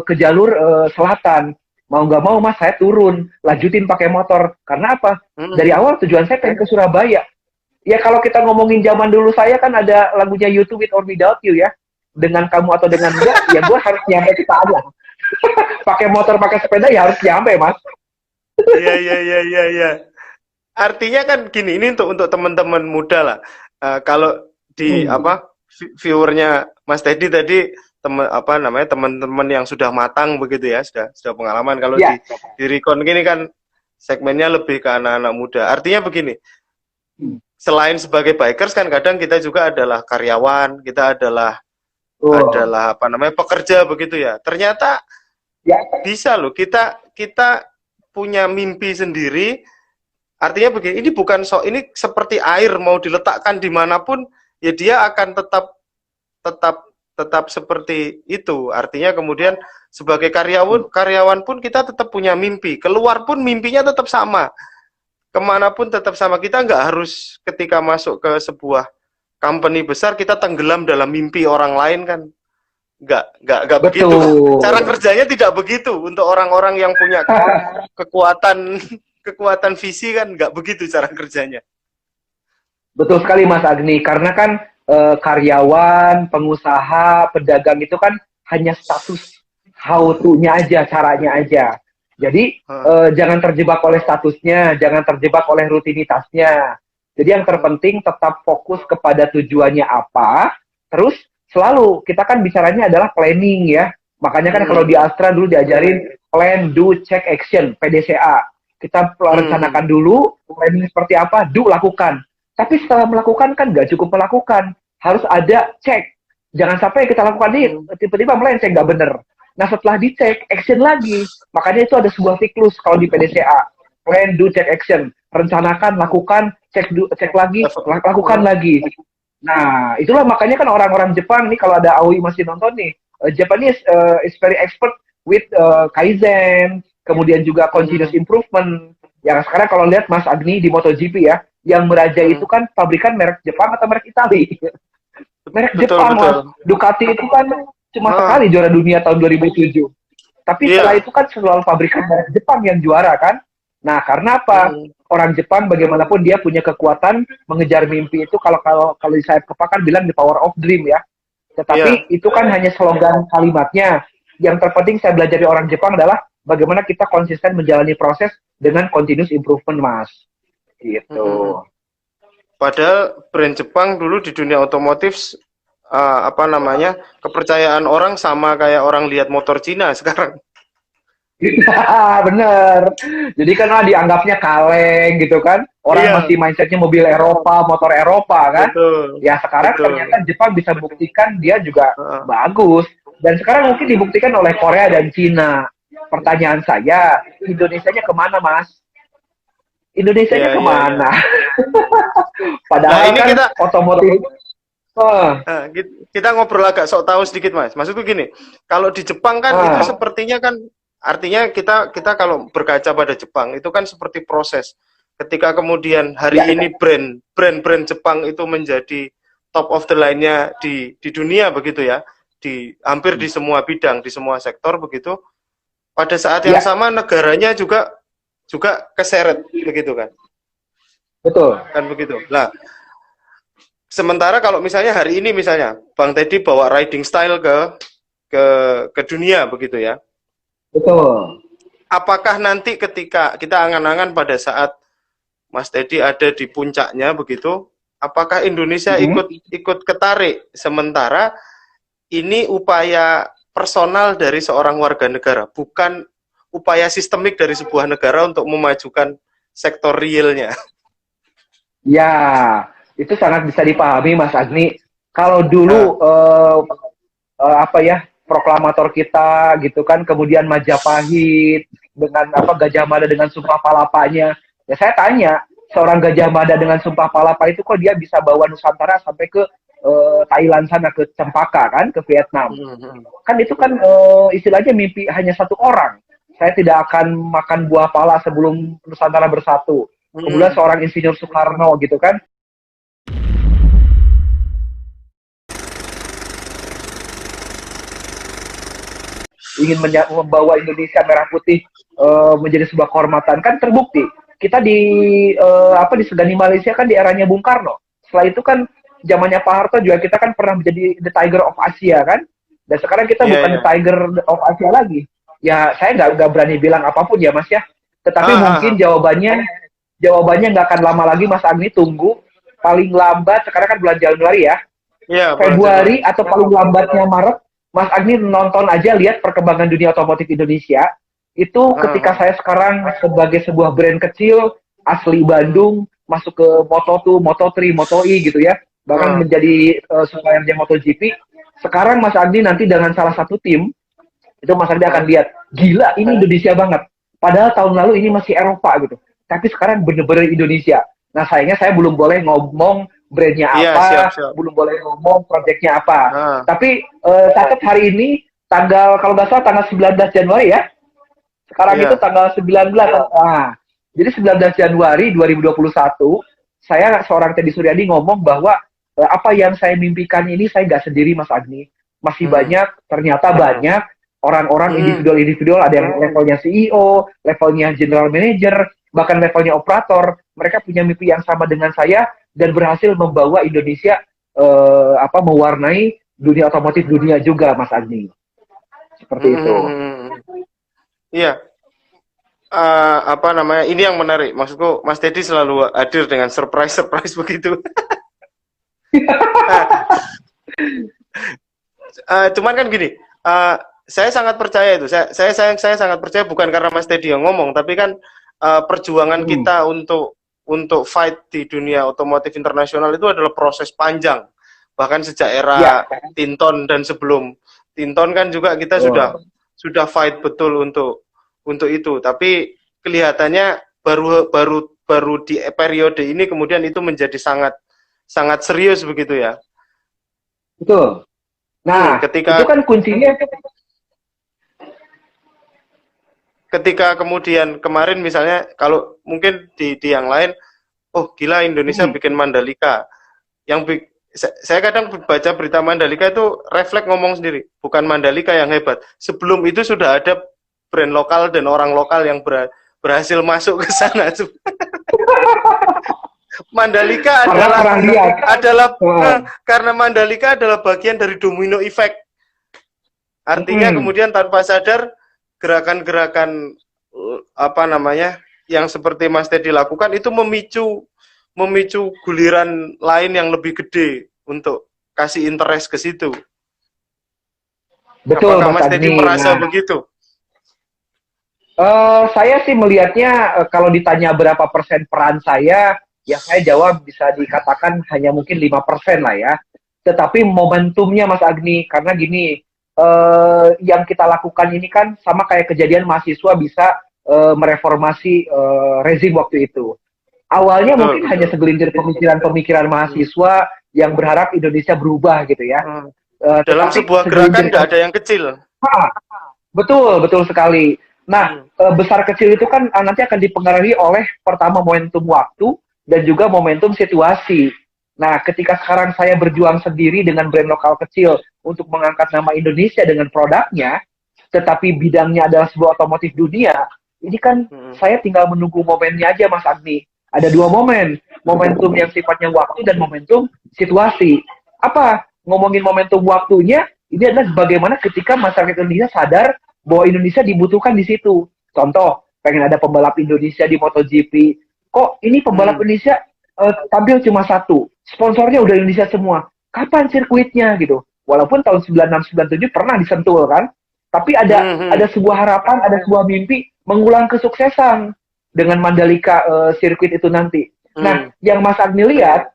ke jalur selatan. Mau nggak mau mas saya turun, lanjutin pakai motor. Karena apa? Hmm. Dari awal tujuan saya pengen ke Surabaya. Ya kalau kita ngomongin zaman dulu saya kan ada lagunya YouTube With or Without You ya. Dengan kamu atau dengan enggak, ya gue harus nyampe ke sana. Pakai motor, pakai sepeda ya harus nyampe mas. Iya, iya, iya, iya, iya. Artinya kan gini, ini untuk teman-teman muda lah. Kalau di Hmm. apa viewernya Mas Teddy tadi teman-teman yang sudah matang begitu ya, sudah pengalaman. Kalau Ya. di Recon gini kan segmennya lebih ke anak-anak muda. Artinya begini, Hmm. selain sebagai bikers kan kadang kita juga adalah karyawan, kita adalah Oh. adalah apa namanya pekerja begitu ya. Ternyata Ya. bisa loh kita punya mimpi sendiri. Artinya begini, ini bukan ini seperti air mau diletakkan dimanapun ya dia akan tetap tetap seperti itu. Artinya kemudian sebagai karyawan pun kita tetap punya mimpi. Keluar pun mimpinya tetap sama. Kemanapun tetap sama. Kita nggak harus ketika masuk ke sebuah company besar kita tenggelam dalam mimpi orang lain kan. Nggak begitu. Cara kerjanya tidak begitu untuk orang-orang yang punya kekuatan visi kan nggak begitu cara kerjanya. Betul sekali Mas Agni, karena kan karyawan, pengusaha, pedagang itu kan hanya status how to-nya aja, caranya aja. Jadi jangan terjebak oleh statusnya, jangan terjebak oleh rutinitasnya. Jadi yang terpenting tetap fokus kepada tujuannya apa, terus selalu kita kan bicaranya adalah planning ya. Makanya kan kalau di Astra dulu diajarin plan, do, check, action, PDCA. Kita rencanakan dulu, planning seperti apa, do, lakukan. Tapi setelah melakukan kan nggak cukup melakukan, harus ada cek. Jangan sampai kita lakukan ini tiba-tiba melenceng nggak bener. Nah setelah dicek, action lagi. Makanya itu ada sebuah siklus kalau di PDCA. Plan, do, check, action. Rencanakan, lakukan, cek lagi, lakukan lagi. Nah itulah makanya kan orang-orang Jepang nih kalau ada Aoi masih nonton nih, Japanese is very expert with Kaizen, kemudian juga continuous improvement. Yang sekarang kalau lihat Mas Agni di MotoGP ya, yang meraja itu kan pabrikan merek Jepang atau merek Itali? Merek Jepang lah. Ducati itu kan cuma sekali juara dunia tahun 2007. Tapi setelah itu kan selalu pabrikan merek Jepang yang juara kan? Nah, karena apa? Orang Jepang bagaimanapun dia punya kekuatan mengejar mimpi itu kalau di sayap kepak kan bilang the power of dream ya. Tetapi itu kan hanya slogan kalimatnya. Yang terpenting saya belajar dari orang Jepang adalah bagaimana kita konsisten menjalani proses dengan continuous improvement, Mas. Gitu. Padahal brand Jepang dulu di dunia otomotif kepercayaan orang sama kayak orang lihat motor Cina sekarang. Bener. Jadi kan dianggapnya kaleng gitu kan. Orang masih mindsetnya mobil Eropa, motor Eropa kan. Betul. Ya sekarang ternyata Jepang bisa buktikan dia juga bagus. Dan sekarang mungkin dibuktikan oleh Korea dan Cina. Pertanyaan saya, Indonesianya kemana, Mas? Indonesianya kemana? Padahal ini kan kita otomotif. Kita ngobrol agak sok tahu sedikit, Mas. Maksudku gini, kalau di Jepang kan itu sepertinya kan artinya kita kalau berkaca pada Jepang itu kan seperti proses. Ketika kemudian hari ini brand Jepang itu menjadi top of the line-nya di dunia begitu ya, di hampir di semua bidang, di semua sektor begitu. Pada saat yang sama negaranya juga keseret begitu kan. Betul. Kan begitu. Nah, sementara kalau misalnya hari ini misalnya Bang Teddy bawa riding style ke dunia begitu ya. Betul. Apakah nanti ketika kita angan-angan pada saat Mas Teddy ada di puncaknya begitu, apakah Indonesia ikut ketarik sementara ini upaya personal dari seorang warga negara, bukan upaya sistemik dari sebuah negara untuk memajukan sektor realnya? Ya, itu sangat bisa dipahami Mas Agni. Kalau dulu proklamator kita gitu kan, kemudian Majapahit dengan Gajah Mada dengan Sumpah Palapanya. Ya saya tanya, seorang Gajah Mada dengan Sumpah Palapa itu kok dia bisa bawa Nusantara sampai ke Thailand sana, ke Cempaka kan, ke Vietnam. Kan itu kan istilahnya mimpi hanya satu orang. Saya tidak akan makan buah pala sebelum Nusantara bersatu. Kemudian seorang Insinyur Soekarno gitu kan. Ingin membawa Indonesia merah putih menjadi sebuah kehormatan, kan terbukti. Kita di Segani Malaysia kan di eranya Bung Karno. Setelah itu kan zamannya Pak Harto juga kita kan pernah menjadi the Tiger of Asia kan. Dan sekarang kita bukan the Tiger of Asia lagi. Ya saya nggak berani bilang apapun ya Mas ya. Tetapi mungkin jawabannya nggak akan lama lagi Mas Agni, tunggu. Paling lambat sekarang kan bulan Januari ya. Februari atau paling lambatnya Maret, Mas Agni nonton aja, lihat perkembangan dunia otomotif Indonesia. Itu ketika saya sekarang sebagai sebuah brand kecil, asli Bandung, masuk ke Moto2, Moto3, Moto3 gitu ya. Bahkan menjadi suppliernya MotoGP. Sekarang Mas Agni nanti dengan salah satu tim, itu Mas Agni akan lihat, gila ini Indonesia banget. Padahal tahun lalu ini masih Eropa gitu. Tapi sekarang bener-bener Indonesia. Nah sayangnya saya belum boleh ngomong brandnya Iya, apa, siap, siap. belum boleh ngomong projectnya apa. Ah, Tapi catat hari ini tanggal kalau nggak salah tanggal 19 Januari ya. Sekarang itu iya. tanggal 19. Nah, jadi 19 Januari 2021 saya seorang Teddy Suryadi ngomong bahwa apa yang saya mimpikan ini saya nggak sendiri Mas Agni. Masih Hmm. banyak, ternyata banyak orang-orang Hmm. individual-individual, ada yang levelnya CEO, levelnya general manager, bahkan levelnya operator. Mereka punya mimpi yang sama dengan saya dan berhasil membawa Indonesia mewarnai dunia otomotif dunia juga, Mas Agni. Seperti itu. Hmm. Iya. Apa namanya? Ini yang menarik. Maksudku, Mas Teddy selalu hadir dengan surprise-surprise begitu. Cuman kan gini, saya sangat percaya itu. Saya sangat percaya bukan karena Mas Teddy yang ngomong, tapi kan perjuangan kita untuk fight di dunia otomotif internasional itu adalah proses panjang. Bahkan sejak Ya, era Tinton dan sebelum Tinton kan juga kita sudah fight betul untuk itu. Tapi kelihatannya baru baru baru di periode ini kemudian itu menjadi sangat sangat serius begitu ya. betul. Nah, itu Ketika kan kuncinya. ketika kemudian kemarin misalnya kalau mungkin di yang lain, oh gila Indonesia bikin Mandalika. Saya kadang baca berita Mandalika itu refleks ngomong sendiri, bukan Mandalika yang hebat. Sebelum itu sudah ada brand lokal dan orang lokal yang berhasil masuk ke sana. Mandalika Karena adalah pernah lihat. adalah karena Mandalika adalah bagian dari domino effect. Artinya kemudian tanpa sadar gerakan-gerakan apa namanya yang seperti Mas Teddy lakukan itu memicu guliran lain yang lebih gede untuk kasih interest ke situ. Betul, Apakah Mas Mas Teddy Agni. merasa Nah, begitu? saya sih melihatnya kalau ditanya berapa persen peran saya, ya saya jawab bisa dikatakan hanya mungkin 5% lah ya. Tetapi momentumnya Mas Agni, karena gini, yang kita lakukan ini kan sama kayak kejadian mahasiswa bisa mereformasi rezim waktu itu. Awalnya Betul, mungkin hanya betul. segelintir pemikiran-pemikiran mahasiswa yang berharap Indonesia berubah gitu ya. Dalam Tetapi sebuah gerakan segelintir. tidak ada yang kecil. Betul, betul sekali. Nah, besar kecil itu kan nanti akan dipengaruhi oleh pertama momentum waktu dan juga momentum situasi. Nah, ketika sekarang saya berjuang sendiri dengan brand lokal kecil untuk mengangkat nama Indonesia dengan produknya, tetapi bidangnya adalah sebuah otomotif dunia, ini kan saya tinggal menunggu momennya aja, Mas Agni. Ada dua momen, momentum yang sifatnya waktu dan momentum situasi. Apa? Ngomongin momentum waktunya, ini adalah bagaimana ketika masyarakat Indonesia sadar bahwa Indonesia dibutuhkan di situ. Contoh, pengen ada pembalap Indonesia di MotoGP. Kok ini pembalap Indonesia tampil cuma satu, sponsornya udah Indonesia semua. Kapan sirkuitnya gitu? Walaupun tahun 96-97 pernah disentuh kan, tapi ada sebuah harapan, ada sebuah mimpi mengulang kesuksesan dengan Mandalika sirkuit itu nanti. Nah, yang Mas Agni lihat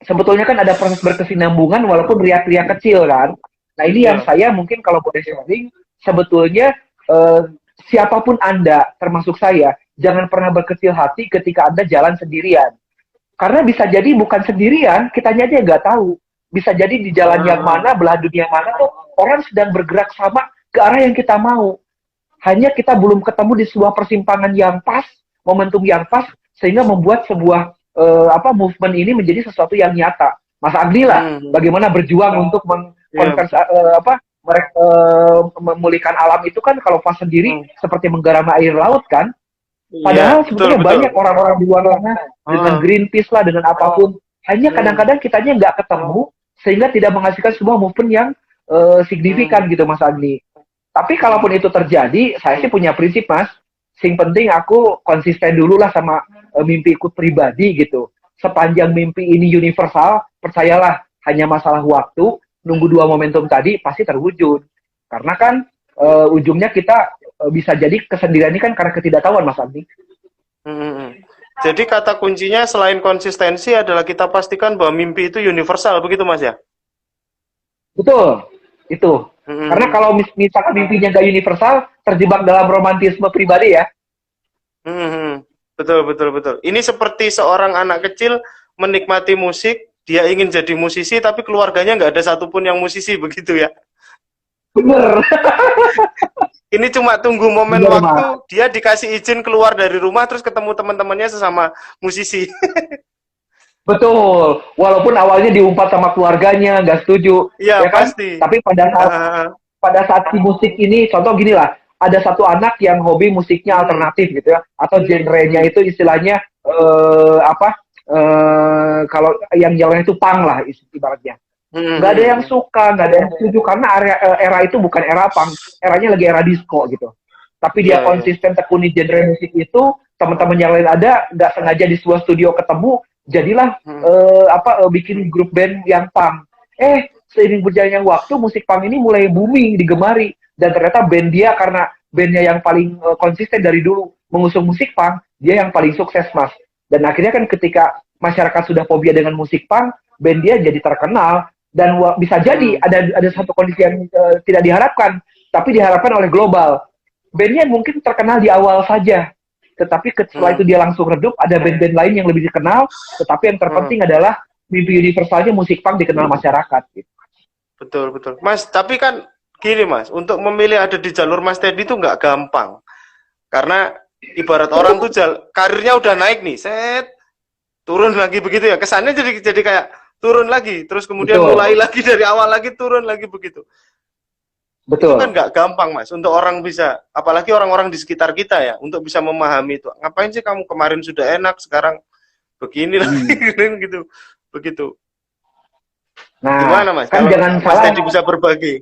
sebetulnya kan ada proses berkesinambungan walaupun riak-riak kecil kan. Nah ini yang saya mungkin kalau boleh sharing, sebetulnya siapapun Anda, termasuk saya, jangan pernah berkecil hati ketika Anda jalan sendirian. Karena bisa jadi bukan sendirian, kitanya aja nggak tahu. Bisa jadi di jalan yang mana, belahan dunia mana tuh orang sedang bergerak sama ke arah yang kita mau. Hanya kita belum ketemu di sebuah persimpangan yang pas, momentum yang pas, sehingga membuat sebuah movement ini menjadi sesuatu yang nyata. Mas Agni lah, bagaimana berjuang untuk memulihkan alam itu kan kalau pas sendiri seperti menggarami air laut kan. Padahal sebetulnya banyak orang-orang di luar sana dengan Greenpeace lah, dengan apapun. Hanya kadang-kadang kitanya nggak ketemu sehingga tidak menghasilkan sebuah movement yang signifikan gitu Mas Agni. Tapi kalaupun itu terjadi, saya sih punya prinsip Mas. Sing penting aku konsisten dulu lah sama mimpiku pribadi gitu. Sepanjang mimpi ini universal, percayalah hanya masalah waktu, nunggu dua momentum tadi pasti terwujud. Karena kan ujungnya kita bisa jadi kesendirian ini kan karena ketidaktahuan Mas Andi. Jadi kata kuncinya selain konsistensi adalah kita pastikan bahwa mimpi itu universal, begitu Mas ya? Betul, itu. Karena kalau misalkan mimpinya nggak universal, terjebak dalam romantisme pribadi ya. Betul, betul, betul. Ini seperti seorang anak kecil menikmati musik, dia ingin jadi musisi tapi keluarganya nggak ada satupun yang musisi begitu ya. Bener. Ini cuma tunggu momen Bener, waktu Mas. dia dikasih izin keluar dari rumah terus ketemu teman-temannya sesama musisi. Betul. Walaupun awalnya diumpat sama keluarganya, nggak setuju, Iya ya kan? pasti. Tapi Ah, pada saat si musik ini, contoh gini lah, ada satu anak yang hobi musiknya hmm, alternatif gitu ya, atau genrenya hmm, itu istilahnya apa? Kalau yang jalan itu punk lah ibaratnya. Nggak ada yang hmm. suka, nggak ada yang setuju karena era itu bukan era punk, eranya lagi era disco gitu. Tapi Iya, dia iya. konsisten tekuni genre musik itu, teman-teman yang lain ada nggak sengaja di sebuah studio ketemu, jadilah Hmm, bikin grup band yang punk. Seiring berjalannya waktu musik punk ini mulai booming, digemari, dan ternyata band dia karena bandnya yang paling konsisten dari dulu mengusung musik punk, dia yang paling sukses, Mas. Dan akhirnya kan ketika masyarakat sudah fobia dengan musik punk, band dia jadi terkenal, dan bisa jadi hmm, ada satu kondisi yang tidak diharapkan, tapi diharapkan oleh global. Bandnya mungkin terkenal di awal saja, tetapi setelah itu hmm, dia langsung redup, ada band-band lain yang lebih dikenal, tetapi yang hmm. terpenting adalah mimpi universalnya musik punk dikenal masyarakat. Gitu. Betul, betul. Mas, tapi kan gini Mas, untuk memilih ada di jalur Mas Teddy itu nggak gampang. Karena ibarat orang tuh karirnya udah naik nih, set, turun lagi begitu ya. Kesannya jadi kayak turun lagi, terus kemudian mulai Betul, lagi dari awal lagi, turun lagi begitu. Itu kan betul. nggak gampang Mas, untuk orang bisa, apalagi orang-orang di sekitar kita ya, untuk bisa memahami itu. Ngapain sih kamu kemarin sudah enak, sekarang begini lagi, Hmm. gitu. Begitu. Nah, Gimana Mas, kan kalau jangan Mas salah, Teddy bisa berbagi?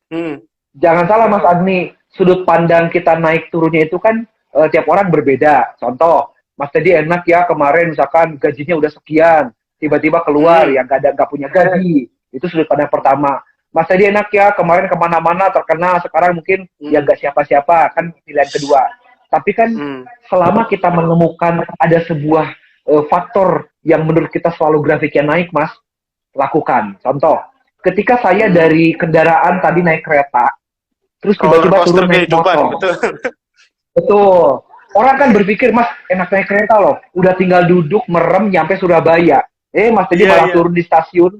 Hmm, jangan salah Mas Agni, sudut pandang kita naik turunnya itu kan tiap orang berbeda. Contoh, Mas Teddy enak ya kemarin misalkan gajinya udah sekian, tiba-tiba keluar hmm, yang nggak punya gaji, itu sudut pandang pertama. Mas Teddy enak ya kemarin kemana-mana terkenal, sekarang mungkin ya hmm, nggak siapa-siapa, kan pilihan kedua. Tapi kan hmm, selama kita menemukan ada sebuah faktor yang menurut kita selalu grafiknya naik, Mas, lakukan. Contoh, ketika saya hmm. dari kendaraan tadi naik kereta, terus Roller tiba-tiba coaster turun naik kehidupan, motor. betul. Betul. Orang kan berpikir, Mas, enak naik kereta loh. Udah tinggal duduk, merem, nyampe Surabaya. Mas tadi Iya, malah iya. turun di stasiun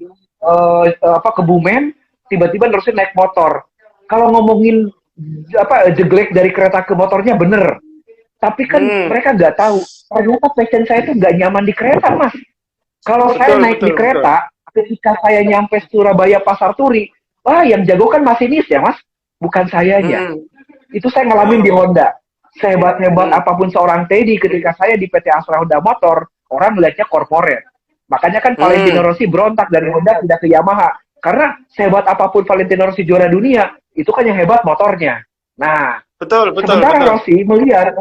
Kebumen, tiba-tiba nerusin naik motor. Kalau ngomongin jeglek dari kereta ke motornya bener. Tapi kan Hmm, mereka nggak tahu. Ternyata passion saya itu nggak nyaman di kereta, Mas. Kalau saya betul, naik di betul, betul. kereta, ketika saya nyampe Surabaya Pasar Turi, wah yang jago kan masinis ya, Mas. Bukan sayanya. Hmm, Itu saya ngalamin di Honda. Sehebat-hebat hmm, apapun seorang Teddy ketika saya di PT Astra Honda Motor, orang melihatnya korporat. Makanya kan Valentino hmm. Rossi berontak dari Honda pindah ke Yamaha. Karena sehebat apapun Valentino Rossi juara dunia, itu kan yang hebat motornya. Nah, Betul, betul, sementara betul. Rossi melihat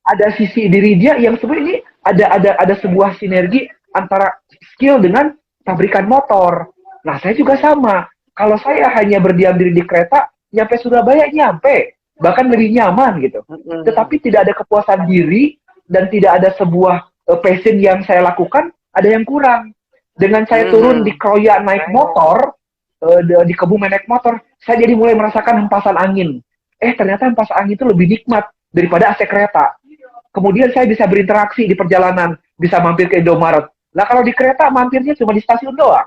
ada sisi diri dia yang sebenarnya ini ada sebuah sinergi antara skill dengan pabrikan motor. Nah, saya juga sama. Kalau saya hanya berdiam diri di kereta, nyampe Surabaya nyampe, bahkan lebih nyaman gitu. Hmm, Tetapi tidak ada kepuasan diri dan tidak ada sebuah passion yang saya lakukan, ada yang kurang. Dengan saya turun di hmm, Kroya naik motor, di Kebumen naik motor, saya jadi mulai merasakan hempasan angin. Ternyata hempasan angin itu lebih nikmat daripada AC kereta. Kemudian saya bisa berinteraksi di perjalanan, bisa mampir ke Indomaret. Nah kalau di kereta mampirnya cuma di stasiun doang,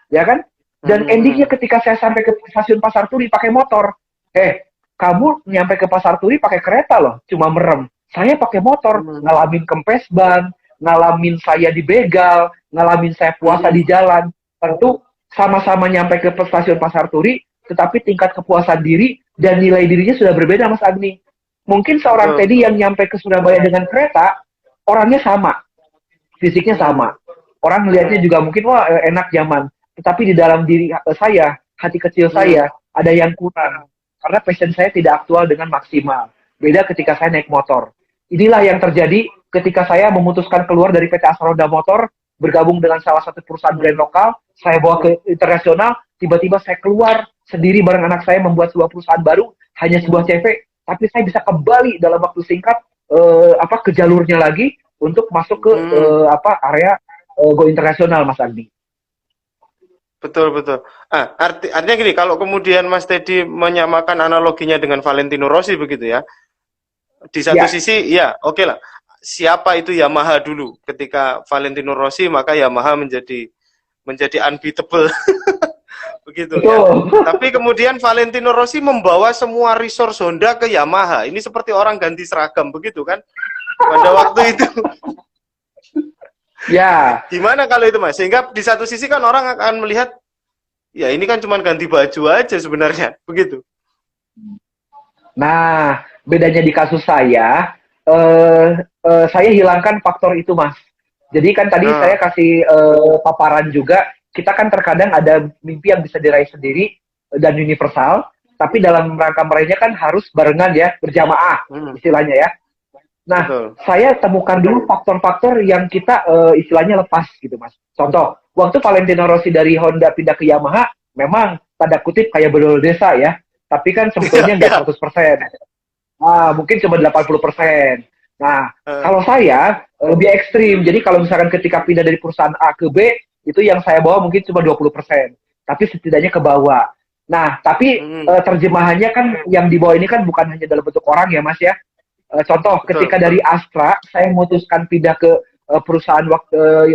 ya kan? Dan endingnya hmm, ketika saya sampai ke stasiun Pasar Turi pakai motor, kamu nyampe ke Pasar Turi pakai kereta loh, cuma merem. Saya pakai motor, hmm, ngalamin kempes ban, ngalamin saya dibegal, ngalamin saya puasa hmm, di jalan. Tentu sama-sama nyampe ke stasiun Pasar Turi, tetapi tingkat kepuasan diri dan nilai dirinya sudah berbeda, Mas Agni. Mungkin seorang betul, Teddy betul. yang nyampe ke Surabaya dengan kereta, orangnya sama, fisiknya Hmm, sama. Orang melihatnya juga mungkin, wah enak nyaman. Tetapi di dalam diri saya, hati kecil hmm, saya, ada yang kurang. Karena passion saya tidak aktual dengan maksimal. Beda ketika saya naik motor. Inilah yang terjadi ketika saya memutuskan keluar dari PT Astra Roda Motor, bergabung dengan salah satu perusahaan brand hmm, lokal, saya bawa ke internasional, tiba-tiba saya keluar sendiri bareng anak saya membuat sebuah perusahaan baru, hanya sebuah CV, tapi saya bisa kembali dalam waktu singkat ke jalurnya lagi untuk masuk ke hmm. area go internasional, Mas Andi. Betul, betul. Artinya gini, kalau kemudian Mas Teddy menyamakan analoginya dengan Valentino Rossi begitu ya, di satu Ya, sisi ya oke lah, siapa itu Yamaha dulu ketika Valentino Rossi maka Yamaha menjadi menjadi unbeatable. Begitu ya. Betul. Tapi kemudian Valentino Rossi membawa semua resource Honda ke Yamaha. Ini seperti orang ganti seragam begitu kan? Pada waktu itu. Ya, Gimana kalau itu Mas? Sehingga di satu sisi kan orang akan melihat ya ini kan cuma ganti baju aja sebenarnya, begitu. nah bedanya di kasus saya hilangkan faktor itu, Mas. Jadi kan tadi saya kasih paparan juga, kita kan terkadang ada mimpi yang bisa diraih sendiri dan universal, tapi dalam rangka meraihnya kan harus barengan ya, berjamaah istilahnya ya. Nah, Betul. saya temukan dulu faktor-faktor yang kita istilahnya lepas gitu, Mas. Contoh, waktu Valentino Rossi dari Honda pindah ke Yamaha, memang tanda kutip kayak bedol desa ya, tapi kan sebetulnya nggak 100%. Nah, mungkin cuma 80%. Nah, kalau saya lebih ekstrim. Jadi kalau misalkan ketika pindah dari perusahaan A ke B, itu yang saya bawa mungkin cuma 20%. Tapi setidaknya ke bawah. Nah, tapi terjemahannya kan yang dibawa ini kan bukan hanya dalam bentuk orang ya, Mas ya. Contoh, Betul, ketika dari Astra, saya memutuskan pindah ke perusahaan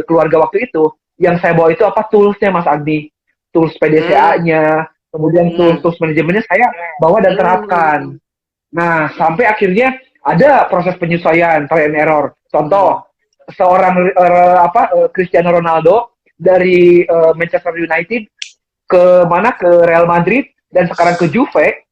keluarga waktu itu, yang saya bawa itu apa? Tools-nya, Mas Agni. Tools PDCA-nya, kemudian tools manajemennya saya bawa dan terapkan. Nah, sampai akhirnya ada proses penyesuaian, try and error. Contoh, seorang Cristiano Ronaldo dari Manchester United ke mana? Ke Real Madrid dan sekarang ke Juve,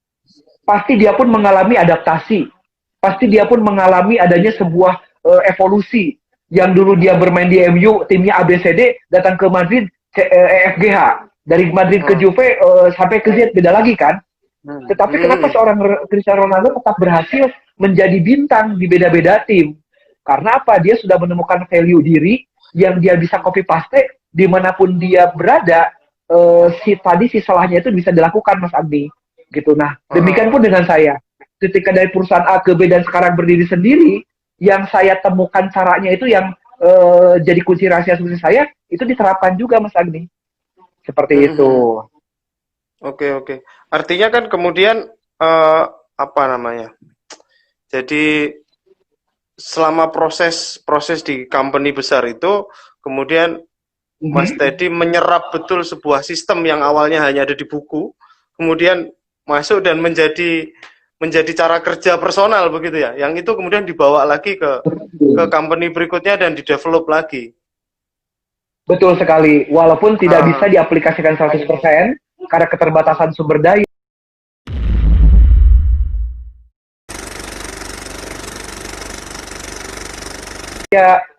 pasti dia pun mengalami adaptasi. Pasti dia pun mengalami adanya sebuah evolusi. Yang dulu dia bermain di MU, timnya ABCD, datang ke Madrid EFGH. Dari Madrid ke Juve sampai ke Z, beda lagi kan? Tetapi kenapa seorang Cristiano Ronaldo tetap berhasil menjadi bintang di beda-beda tim? Karena apa? Dia sudah menemukan value diri yang dia bisa copy paste dimanapun dia berada. Si salahnya itu bisa dilakukan, Mas Agni. Gitu. Nah, demikian pun dengan saya. Ketika dari perusahaan A ke B dan sekarang berdiri sendiri, yang saya temukan caranya itu yang jadi kunci rahasia sukses saya, itu diterapkan juga, Mas Agni. Seperti itu. Oke. Artinya kan kemudian apa namanya? Jadi selama proses di company besar itu, kemudian Mas Teddy menyerap betul sebuah sistem yang awalnya hanya ada di buku, kemudian masuk dan menjadi cara kerja personal begitu ya. Yang itu kemudian dibawa lagi ke company berikutnya dan di-develop lagi. Betul sekali. Walaupun tidak bisa diaplikasikan 100% karena keterbatasan sumber daya.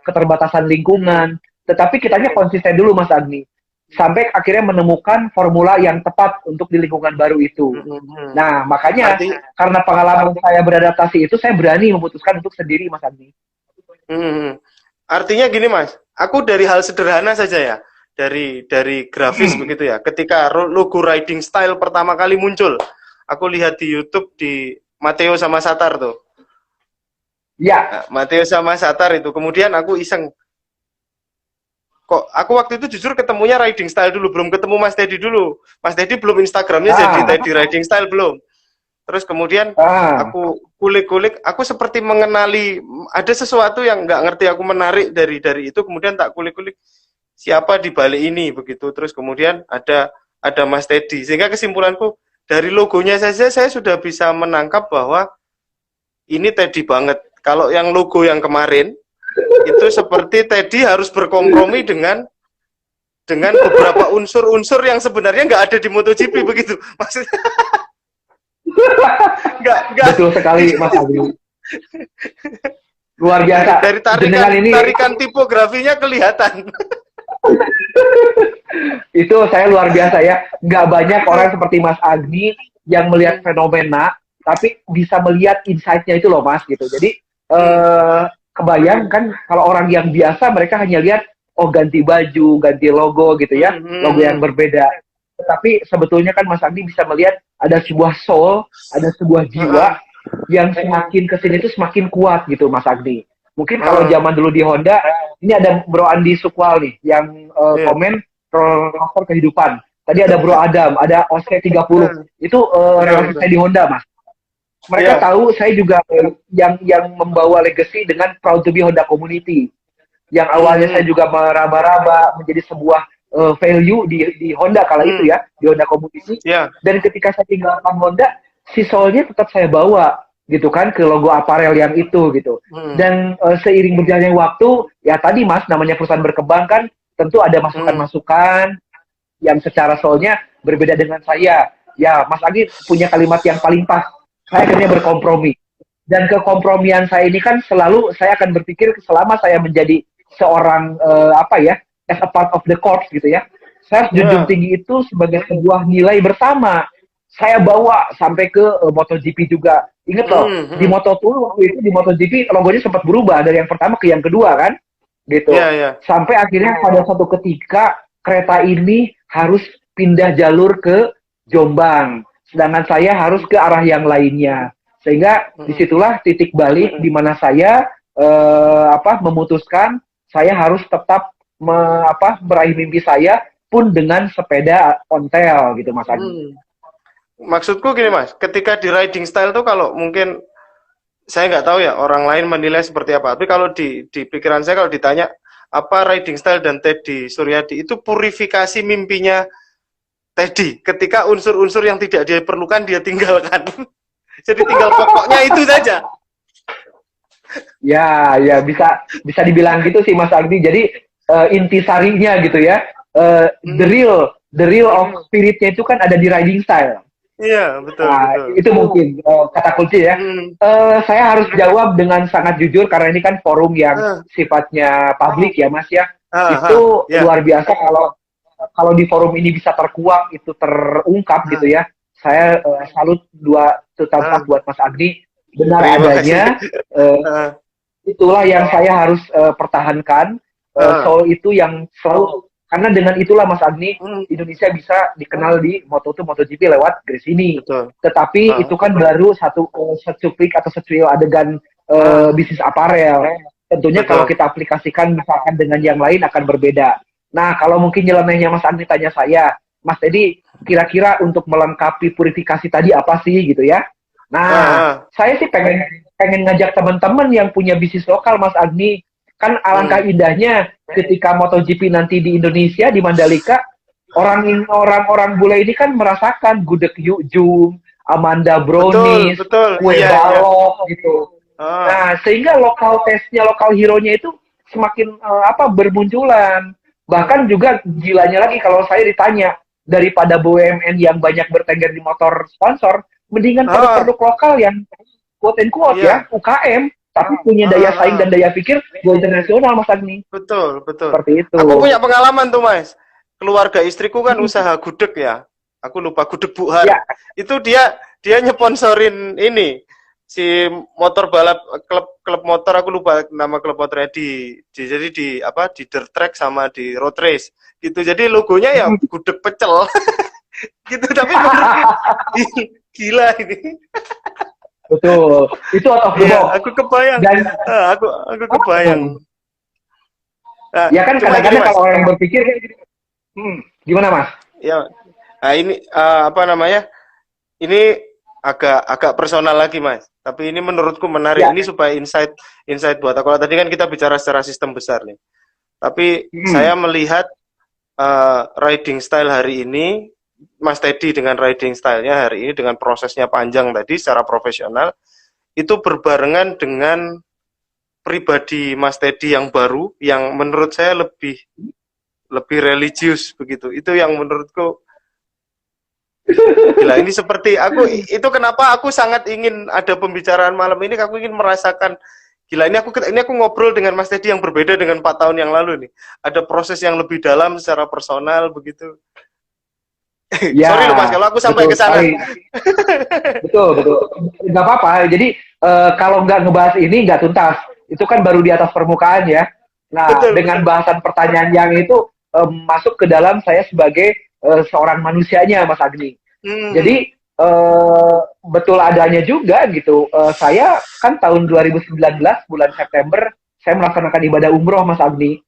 Keterbatasan lingkungan. Tetapi kitanya konsisten dulu, Mas Agni. Sampai akhirnya menemukan formula yang tepat untuk di lingkungan baru itu. Nah, makanya karena pengalaman saya beradaptasi itu, saya berani memutuskan untuk sendiri, Mas Agni. Artinya gini, Mas, aku dari hal sederhana saja ya, dari grafis begitu ya. Ketika logo riding style pertama kali muncul, aku lihat di YouTube di Matteo sama Satar tuh. Ya. Nah, Matteo sama Satar itu, kemudian aku iseng. Kok aku waktu itu jujur ketemunya riding style dulu, belum ketemu Mas Teddy dulu. Mas Teddy belum Instagramnya jadi Teddy riding style belum. Terus kemudian aku kulik-kulik, aku seperti mengenali ada sesuatu yang nggak ngerti aku menarik dari itu, kemudian tak kulik-kulik siapa di balik ini begitu. Terus kemudian ada Mas Teddy, sehingga kesimpulanku dari logonya saja saya sudah bisa menangkap bahwa ini Teddy banget. Kalau yang logo yang kemarin itu seperti Teddy harus berkompromi dengan beberapa unsur-unsur yang sebenarnya nggak ada di MotoGP begitu, maksudnya. Nggak. Betul sekali, Mas Agni. Luar biasa. Dari tarikan tipografinya kelihatan. Itu saya luar biasa ya. Nggak banyak orang seperti Mas Agni yang melihat fenomena, tapi bisa melihat insight-nya itu loh, Mas, gitu. Jadi kebayang kan kalau orang yang biasa mereka hanya lihat ganti baju, ganti logo gitu ya, logo yang berbeda. Tetapi sebetulnya kan Mas Agni bisa melihat ada sebuah soul, ada sebuah jiwa yang semakin kesini itu semakin kuat gitu, Mas Agni. Mungkin kalau zaman dulu di Honda, ini ada Bro Andi Sukwal nih yang komen roller kehidupan. Tadi ada Bro Adam, ada OC 30. Itu relasi saya di Honda, Mas. Mereka tahu saya juga yang membawa legacy dengan Proud to be Honda Community. Yang awalnya saya juga meraba-raba menjadi sebuah value di Honda kala itu ya, di Honda Komunisi. Ya. Dan ketika saya tinggalkan Honda, si soulnya tetap saya bawa gitu kan ke logo aparel yang itu gitu. Dan seiring berjalannya waktu, ya tadi Mas, namanya perusahaan berkembang kan, tentu ada masukan-masukan yang secara soulnya berbeda dengan saya. Ya, Mas Agi punya kalimat yang paling pas. Saya akhirnya berkompromi. Dan kekompromian saya ini kan selalu saya akan berpikir selama saya menjadi seorang as a part of the corps gitu ya, saya harus junjung tinggi itu sebagai sebuah nilai bersama. Saya bawa sampai ke MotoGP juga. Ingat loh, di Moto2 waktu itu di MotoGP logonya sempat berubah dari yang pertama ke yang kedua kan, gitu. Sampai akhirnya pada suatu ketika kereta ini harus pindah jalur ke Jombang, sedangkan saya harus ke arah yang lainnya. Sehingga disitulah titik balik di mana saya memutuskan saya harus tetap meraih mimpi saya pun dengan sepeda ontel gitu Mas Adi. Maksudku gini Mas, ketika di riding style tuh kalau mungkin saya nggak tahu ya orang lain menilai seperti apa, tapi kalau di pikiran saya kalau ditanya apa riding style dan Teddy Suryadi itu purifikasi mimpinya Teddy ketika unsur-unsur yang tidak dia perlukan dia tinggalkan. Jadi tinggal pokoknya itu saja. Ya bisa dibilang gitu sih Mas Agni. Jadi intisarinya gitu ya. The real of spiritnya itu kan ada di riding style. Iya, betul, nah, betul. Itu mungkin kata kunci ya. Saya harus jawab dengan sangat jujur karena ini kan forum yang sifatnya publik ya Mas ya. Itu luar biasa kalau di forum ini bisa terkuak, itu terungkap gitu ya. Saya salut 2 thumbs buat Mas Agni, benar adanya. Itulah yang saya harus pertahankan. Soul itu yang selalu, karena dengan itulah Mas Agni, Indonesia bisa dikenal di Moto2, MotoGP lewat garis ini. Tetapi itu kan baru satu secuplik atau secuil adegan bisnis aparel. Tentunya kalau kita aplikasikan misalkan dengan yang lain akan berbeda. Nah, kalau mungkin nyelenehnya Mas Agni tanya saya, Mas Teddy, kira-kira untuk melengkapi purifikasi tadi apa sih gitu ya? Nah, saya sih pengen ngajak teman-teman yang punya bisnis lokal Mas Agni. Kan alangkah indahnya ketika MotoGP nanti di Indonesia di Mandalika, orang-orang bule ini kan merasakan gudeg Yukjum, Amanda Brownies, kue balok gitu. Nah, sehingga lokal taste-nya, lokal hero-nya itu semakin bermunculan. Bahkan juga gilanya lagi kalau saya ditanya, daripada BUMN yang banyak bertengger di motor sponsor, mendingan produk-produk lokal yang quote and quote ya, UKM, tapi punya daya saing dan daya pikir go internasional Mas Agni. Betul. Seperti itu. Aku punya pengalaman tuh Mas. Keluarga istriku kan usaha gudeg ya. Aku lupa gudeg Buhar. Ya. Itu dia nyeponsorin ini si motor balap klub motor, aku lupa nama klub motornya jadi di dirt track sama di road race gitu. Jadi logonya ya gudeg pecel. Gitu, tapi gila ini. Betul. Itu out of the box. Aku kebayang. Dan aku kebayang. Nah, ya kan kadang-kadang kalau orang berpikir gimana Mas? Ya. Nah, ini Ini agak personal lagi Mas. Tapi ini menurutku menarik. Ini supaya insight buat aku. Kalau tadi kan kita bicara secara sistem besar nih. Tapi saya melihat riding style hari ini, Mas Teddy dengan riding style-nya hari ini dengan prosesnya panjang tadi secara profesional, itu berbarengan dengan pribadi Mas Teddy yang baru, yang menurut saya lebih religius begitu. Itu yang menurutku gila, ini seperti itu kenapa aku sangat ingin ada pembicaraan malam ini. Aku ingin merasakan gila, ini aku ngobrol dengan Mas Teddy yang berbeda dengan 4 tahun yang lalu nih. Ada proses yang lebih dalam secara personal begitu. Ya, sorry loh Mas kalau aku sampai ke sana. Betul. Nggak apa-apa. Jadi kalau nggak ngebahas ini nggak tuntas. Itu kan baru di atas permukaan ya. Nah, dengan bahasan pertanyaan yang itu masuk ke dalam saya sebagai seorang manusianya Mas Agni. Jadi betul adanya juga gitu. Saya kan tahun 2019 bulan September saya melaksanakan ibadah umroh Mas Agni.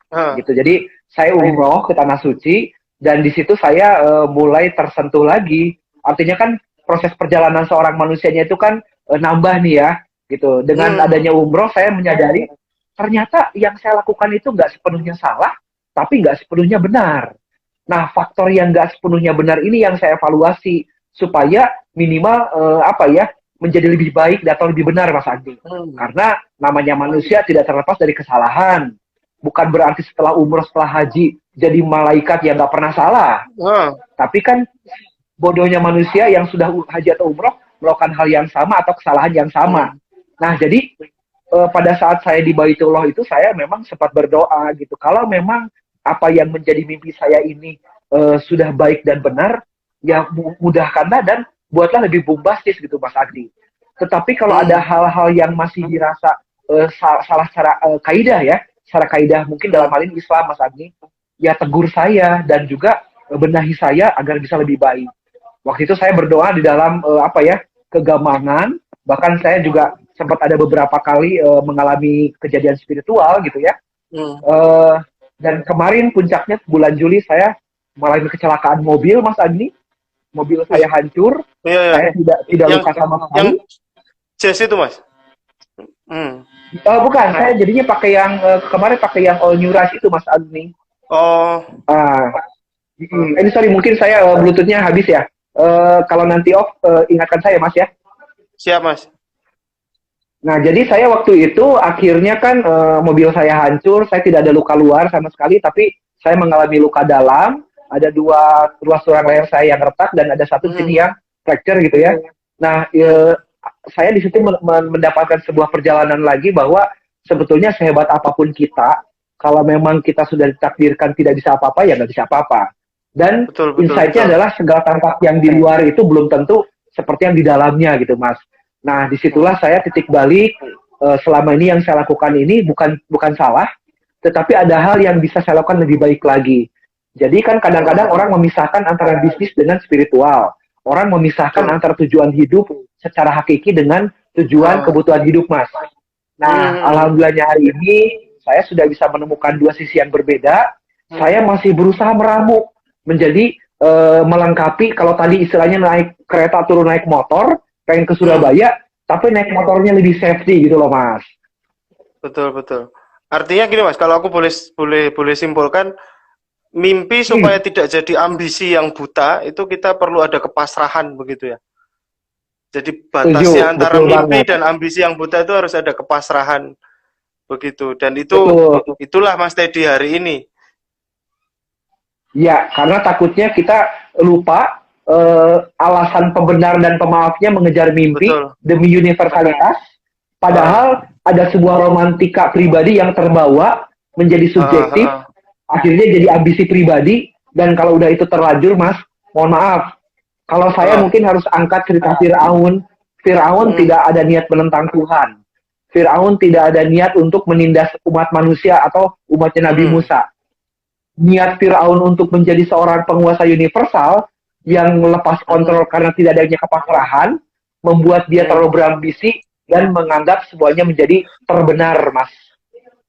Gitu. Jadi saya umroh ke Tanah Suci dan di situ saya mulai tersentuh lagi. Artinya kan proses perjalanan seorang manusianya itu kan nambah nih ya gitu. Dengan adanya umroh saya menyadari ternyata yang saya lakukan itu nggak sepenuhnya salah. tapi nggak sepenuhnya benar. Nah, faktor yang nggak sepenuhnya benar ini yang saya evaluasi supaya minimal menjadi lebih baik atau lebih benar, Mas Andi. Karena namanya manusia tidak terlepas dari kesalahan. Bukan berarti setelah umroh, setelah haji jadi malaikat yang nggak pernah salah. Tapi kan bodohnya manusia yang sudah haji atau umroh melakukan hal yang sama atau kesalahan yang sama. Nah, jadi pada saat saya di Baitullah itu saya memang sempat berdoa gitu. Kalau memang apa yang menjadi mimpi saya ini sudah baik dan benar, ya mudahkanlah dan buatlah lebih bombastis gitu, Mas Adi. Tetapi kalau ada hal-hal yang masih dirasa salah secara kaidah ya, secara kaidah mungkin dalam hal ini Islam, Mas Adi, ya tegur saya dan juga benahi saya agar bisa lebih baik. Waktu itu saya berdoa di dalam kegamangan, bahkan saya juga sempat ada beberapa kali mengalami kejadian spiritual gitu ya. Dan kemarin puncaknya bulan Juli saya mengalami kecelakaan mobil, Mas Agni. Mobil saya hancur, saya tidak luka sama sekali. Yang Jazz itu, Mas? Bukan, saya jadinya pakai yang kemarin pakai yang all new rush itu, Mas Agni. Ini sorry, mungkin saya Bluetooth-nya habis ya. Kalau nanti off, ingatkan saya, Mas ya. Siap, Mas. Nah, jadi saya waktu itu akhirnya kan mobil saya hancur, saya tidak ada luka luar sama sekali, tapi saya mengalami luka dalam, ada dua ruas tulang leher saya yang retak dan ada satu sini yang fracture gitu ya. Nah, saya di situ mendapatkan sebuah perjalanan lagi bahwa sebetulnya sehebat apapun kita, kalau memang kita sudah ditakdirkan tidak bisa apa-apa, ya nggak bisa apa-apa. Dan insight-nya adalah segala tampak yang di luar itu belum tentu seperti yang di dalamnya gitu, Mas. Nah, disitulah saya titik balik selama ini yang saya lakukan ini bukan salah, tetapi ada hal yang bisa saya lakukan lebih baik lagi. Jadi kan kadang-kadang orang memisahkan antara bisnis dengan spiritual. Orang memisahkan antara tujuan hidup secara hakiki dengan tujuan kebutuhan hidup, Mas. Nah, alhamdulillahnya hari ini saya sudah bisa menemukan dua sisi yang berbeda. Saya masih berusaha meramu menjadi melengkapi, kalau tadi istilahnya naik kereta turun naik motor, pengen ke Surabaya, tapi naik motornya lebih safety gitu loh, Mas. Betul. Artinya gini, Mas, kalau aku boleh simpulkan, mimpi supaya tidak jadi ambisi yang buta, itu kita perlu ada kepasrahan begitu ya. Jadi batasnya antara mimpi dan ambisi yang buta itu harus ada kepasrahan begitu. Dan itulah Mas Teddy hari ini. Ya, karena takutnya kita lupa alasan pembenar dan pemaafnya mengejar mimpi demi universalitas. Padahal ada sebuah romantika pribadi yang terbawa menjadi subjektif, akhirnya jadi ambisi pribadi. Dan kalau udah itu terlanjur, Mas, mohon maaf, kalau saya mungkin harus angkat cerita Fir'aun. Fir'aun tidak ada niat menentang Tuhan. Fir'aun tidak ada niat untuk menindas umat manusia atau umatnya Nabi Musa. Niat Fir'aun untuk menjadi seorang penguasa universal yang melepas kontrol karena tidak adanya kepasrahan, membuat dia terlalu berambisi dan menganggap semuanya menjadi terbenar, Mas.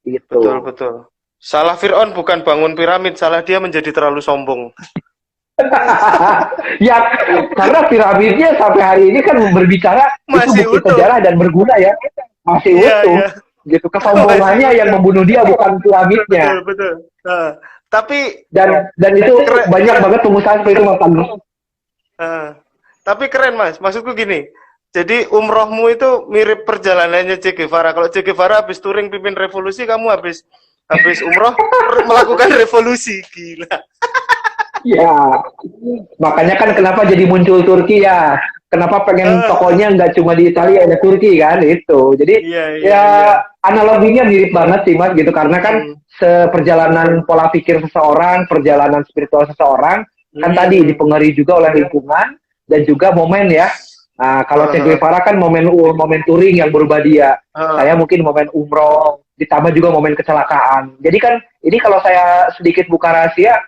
Gitu. Betul. Salah Fir'aun bukan bangun piramid, salah dia menjadi terlalu sombong. Ya, karena piramidnya sampai hari ini kan berbicara masih itu bukti sejarah dan berguna ya. Masih utuh. Gitu, kesombongannya yang membunuh dia bukan piramidnya. Betul. Tapi dan itu keren. Banyak banget pengusaha seperti itu, Mas. Tapi keren, Mas. Maksudku gini. Jadi umrohmu itu mirip perjalanannya Che Guevara. Kalau Che Guevara habis touring pimpin revolusi, kamu habis umroh melakukan revolusi. Gila. Ya, makanya kan kenapa jadi muncul Turki ya. Kenapa pengen tokonya nggak cuma di Italia, ada Turki kan, itu. Jadi analoginya mirip banget sih, Mas, gitu. Karena kan seperjalanan pola pikir seseorang, perjalanan spiritual seseorang, kan tadi dipengaruhi juga oleh lingkungan dan juga momen ya. Nah, kalau Che Guevara kan momen touring yang berubah dia. Saya mungkin momen umroh, ditambah juga momen kecelakaan. Jadi kan, ini kalau saya sedikit buka rahasia,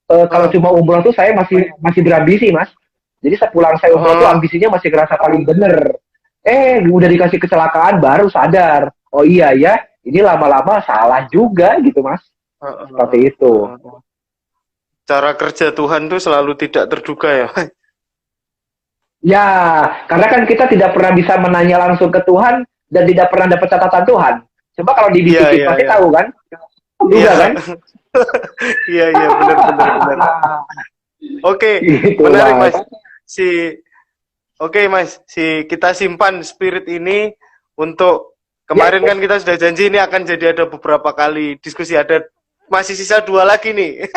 kalau cuma umroh tuh saya masih berambisi, Mas. Jadi sepulang saya umroh tuh ambisinya masih kerasa paling bener. Udah dikasih kecelakaan baru sadar. Oh iya ya, ini lama-lama salah juga gitu, Mas. Seperti itu. Cara kerja Tuhan tuh selalu tidak terduga ya. Ya, karena kan kita tidak pernah bisa menanya langsung ke Tuhan dan tidak pernah dapat catatan Tuhan. Coba kalau dibisik pasti tahu kan? Juga kan? Iya, iya, benar, benar, benar. Oke, Gitu, menarik Mas. Mas. Si Oke Mas, kita simpan spirit ini untuk Ya, kemarin kan kita sudah janji ini akan jadi ada beberapa kali diskusi, ada masih sisa 2 lagi nih.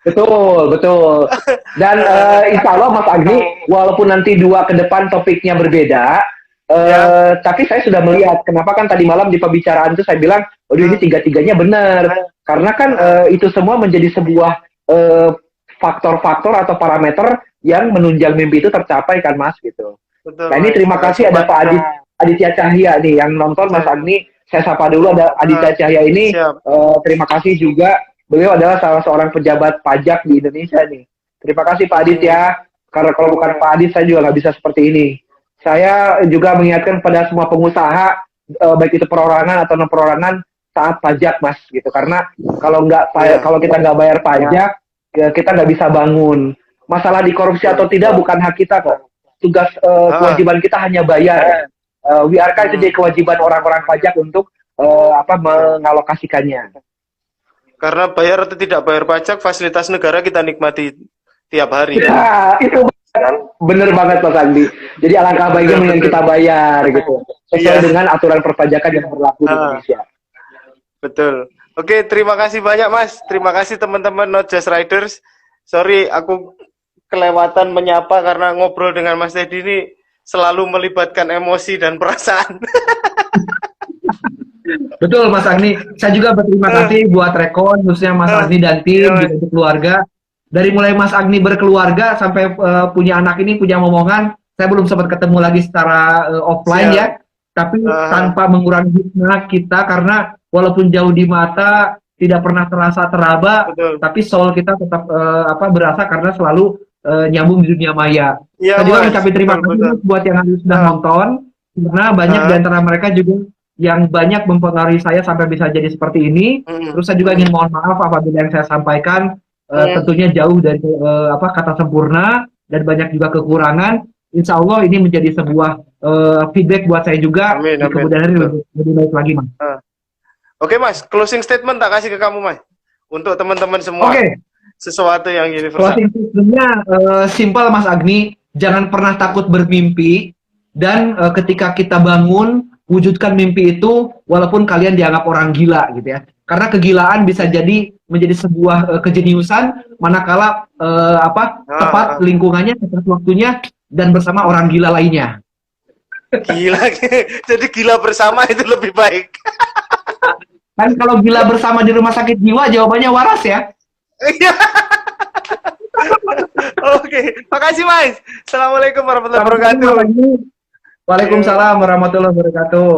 betul, betul. Dan insya Allah Mas Agni, walaupun nanti dua ke depan topiknya berbeda, Ya. tapi saya sudah melihat kenapa kan tadi malam di pembicaraan itu saya bilang, waduh ini tiga-tiganya benar. Karena kan itu semua menjadi sebuah faktor-faktor atau parameter yang menunjang mimpi itu tercapai kan Mas gitu. Betul Nah ini Mas. terima kasih ada Pak Aditya Cahya nih yang nonton Mas Agni. Saya sapa dulu ada Aditya Cahya ini. Siap. Terima kasih juga. Beliau adalah salah seorang pejabat pajak di Indonesia nih. Terima kasih Pak Aditya. Karena kalau bukan Pak Adit saya juga nggak bisa seperti ini. Saya juga mengingatkan pada semua pengusaha baik itu perorangan atau non perorangan taat pajak Mas gitu. Karena kalau kita nggak bayar pajak kita nggak bisa bangun. Masalah dikorupsi atau tidak bukan hak kita kok. Tugas kewajiban kita hanya bayar. WRK itu jadi kewajiban orang-orang pajak untuk mengalokasikannya. Karena bayar atau tidak bayar pajak, fasilitas negara kita nikmati tiap hari. Ya, itu bener banget Mas Andi. Jadi alangkah baiknya mending kita bayar gitu. Sesuai dengan aturan perpajakan yang berlaku di Indonesia. Betul. Oke, terima kasih banyak Mas. Terima kasih teman-teman Not Just Riders. Sorry, aku kelewatan menyapa karena ngobrol dengan Mas Teddy ini selalu melibatkan emosi dan perasaan. Betul Mas Agni, saya juga berterima kasih buat Rekon, khususnya Mas Agni dan tim, juga untuk keluarga. Dari mulai Mas Agni berkeluarga sampai punya anak ini, punya momongan, saya belum sempat ketemu lagi secara offline ya, tapi tanpa mengurangi hikmah kita, karena walaupun jauh di mata, tidak pernah terasa teraba, tapi soul kita tetap berasa karena selalu nyambung di dunia maya. Saya juga mengucapkan terima kasih buat yang sudah nonton, karena banyak di antara mereka juga yang banyak mempengaruhi saya sampai bisa jadi seperti ini. Terus saya juga ingin mohon maaf apabila yang saya sampaikan tentunya jauh dari kata sempurna dan banyak juga kekurangan. Insya Allah ini menjadi sebuah feedback buat saya juga. Amin, amin. Kemudian hari lebih baik lagi Mas. Oke Mas, closing statement tak kasih ke kamu Mas untuk teman-teman semua. Sesuatu yang universal. Closing statementnya simpel Mas Agni, jangan pernah takut bermimpi, dan ketika kita bangun wujudkan mimpi itu walaupun kalian dianggap orang gila gitu ya. Karena kegilaan bisa jadi menjadi sebuah kejeniusan manakala tepat lingkungannya, tepat waktunya dan bersama orang gila lainnya. Gila. Jadi gila bersama itu lebih baik. Kan kalau gila bersama di rumah sakit jiwa jawabannya waras ya. Iya. Oke, makasih Mas. Assalamualaikum warahmatullahi wabarakatuh. Waalaikumsalam warahmatullahi wabarakatuh.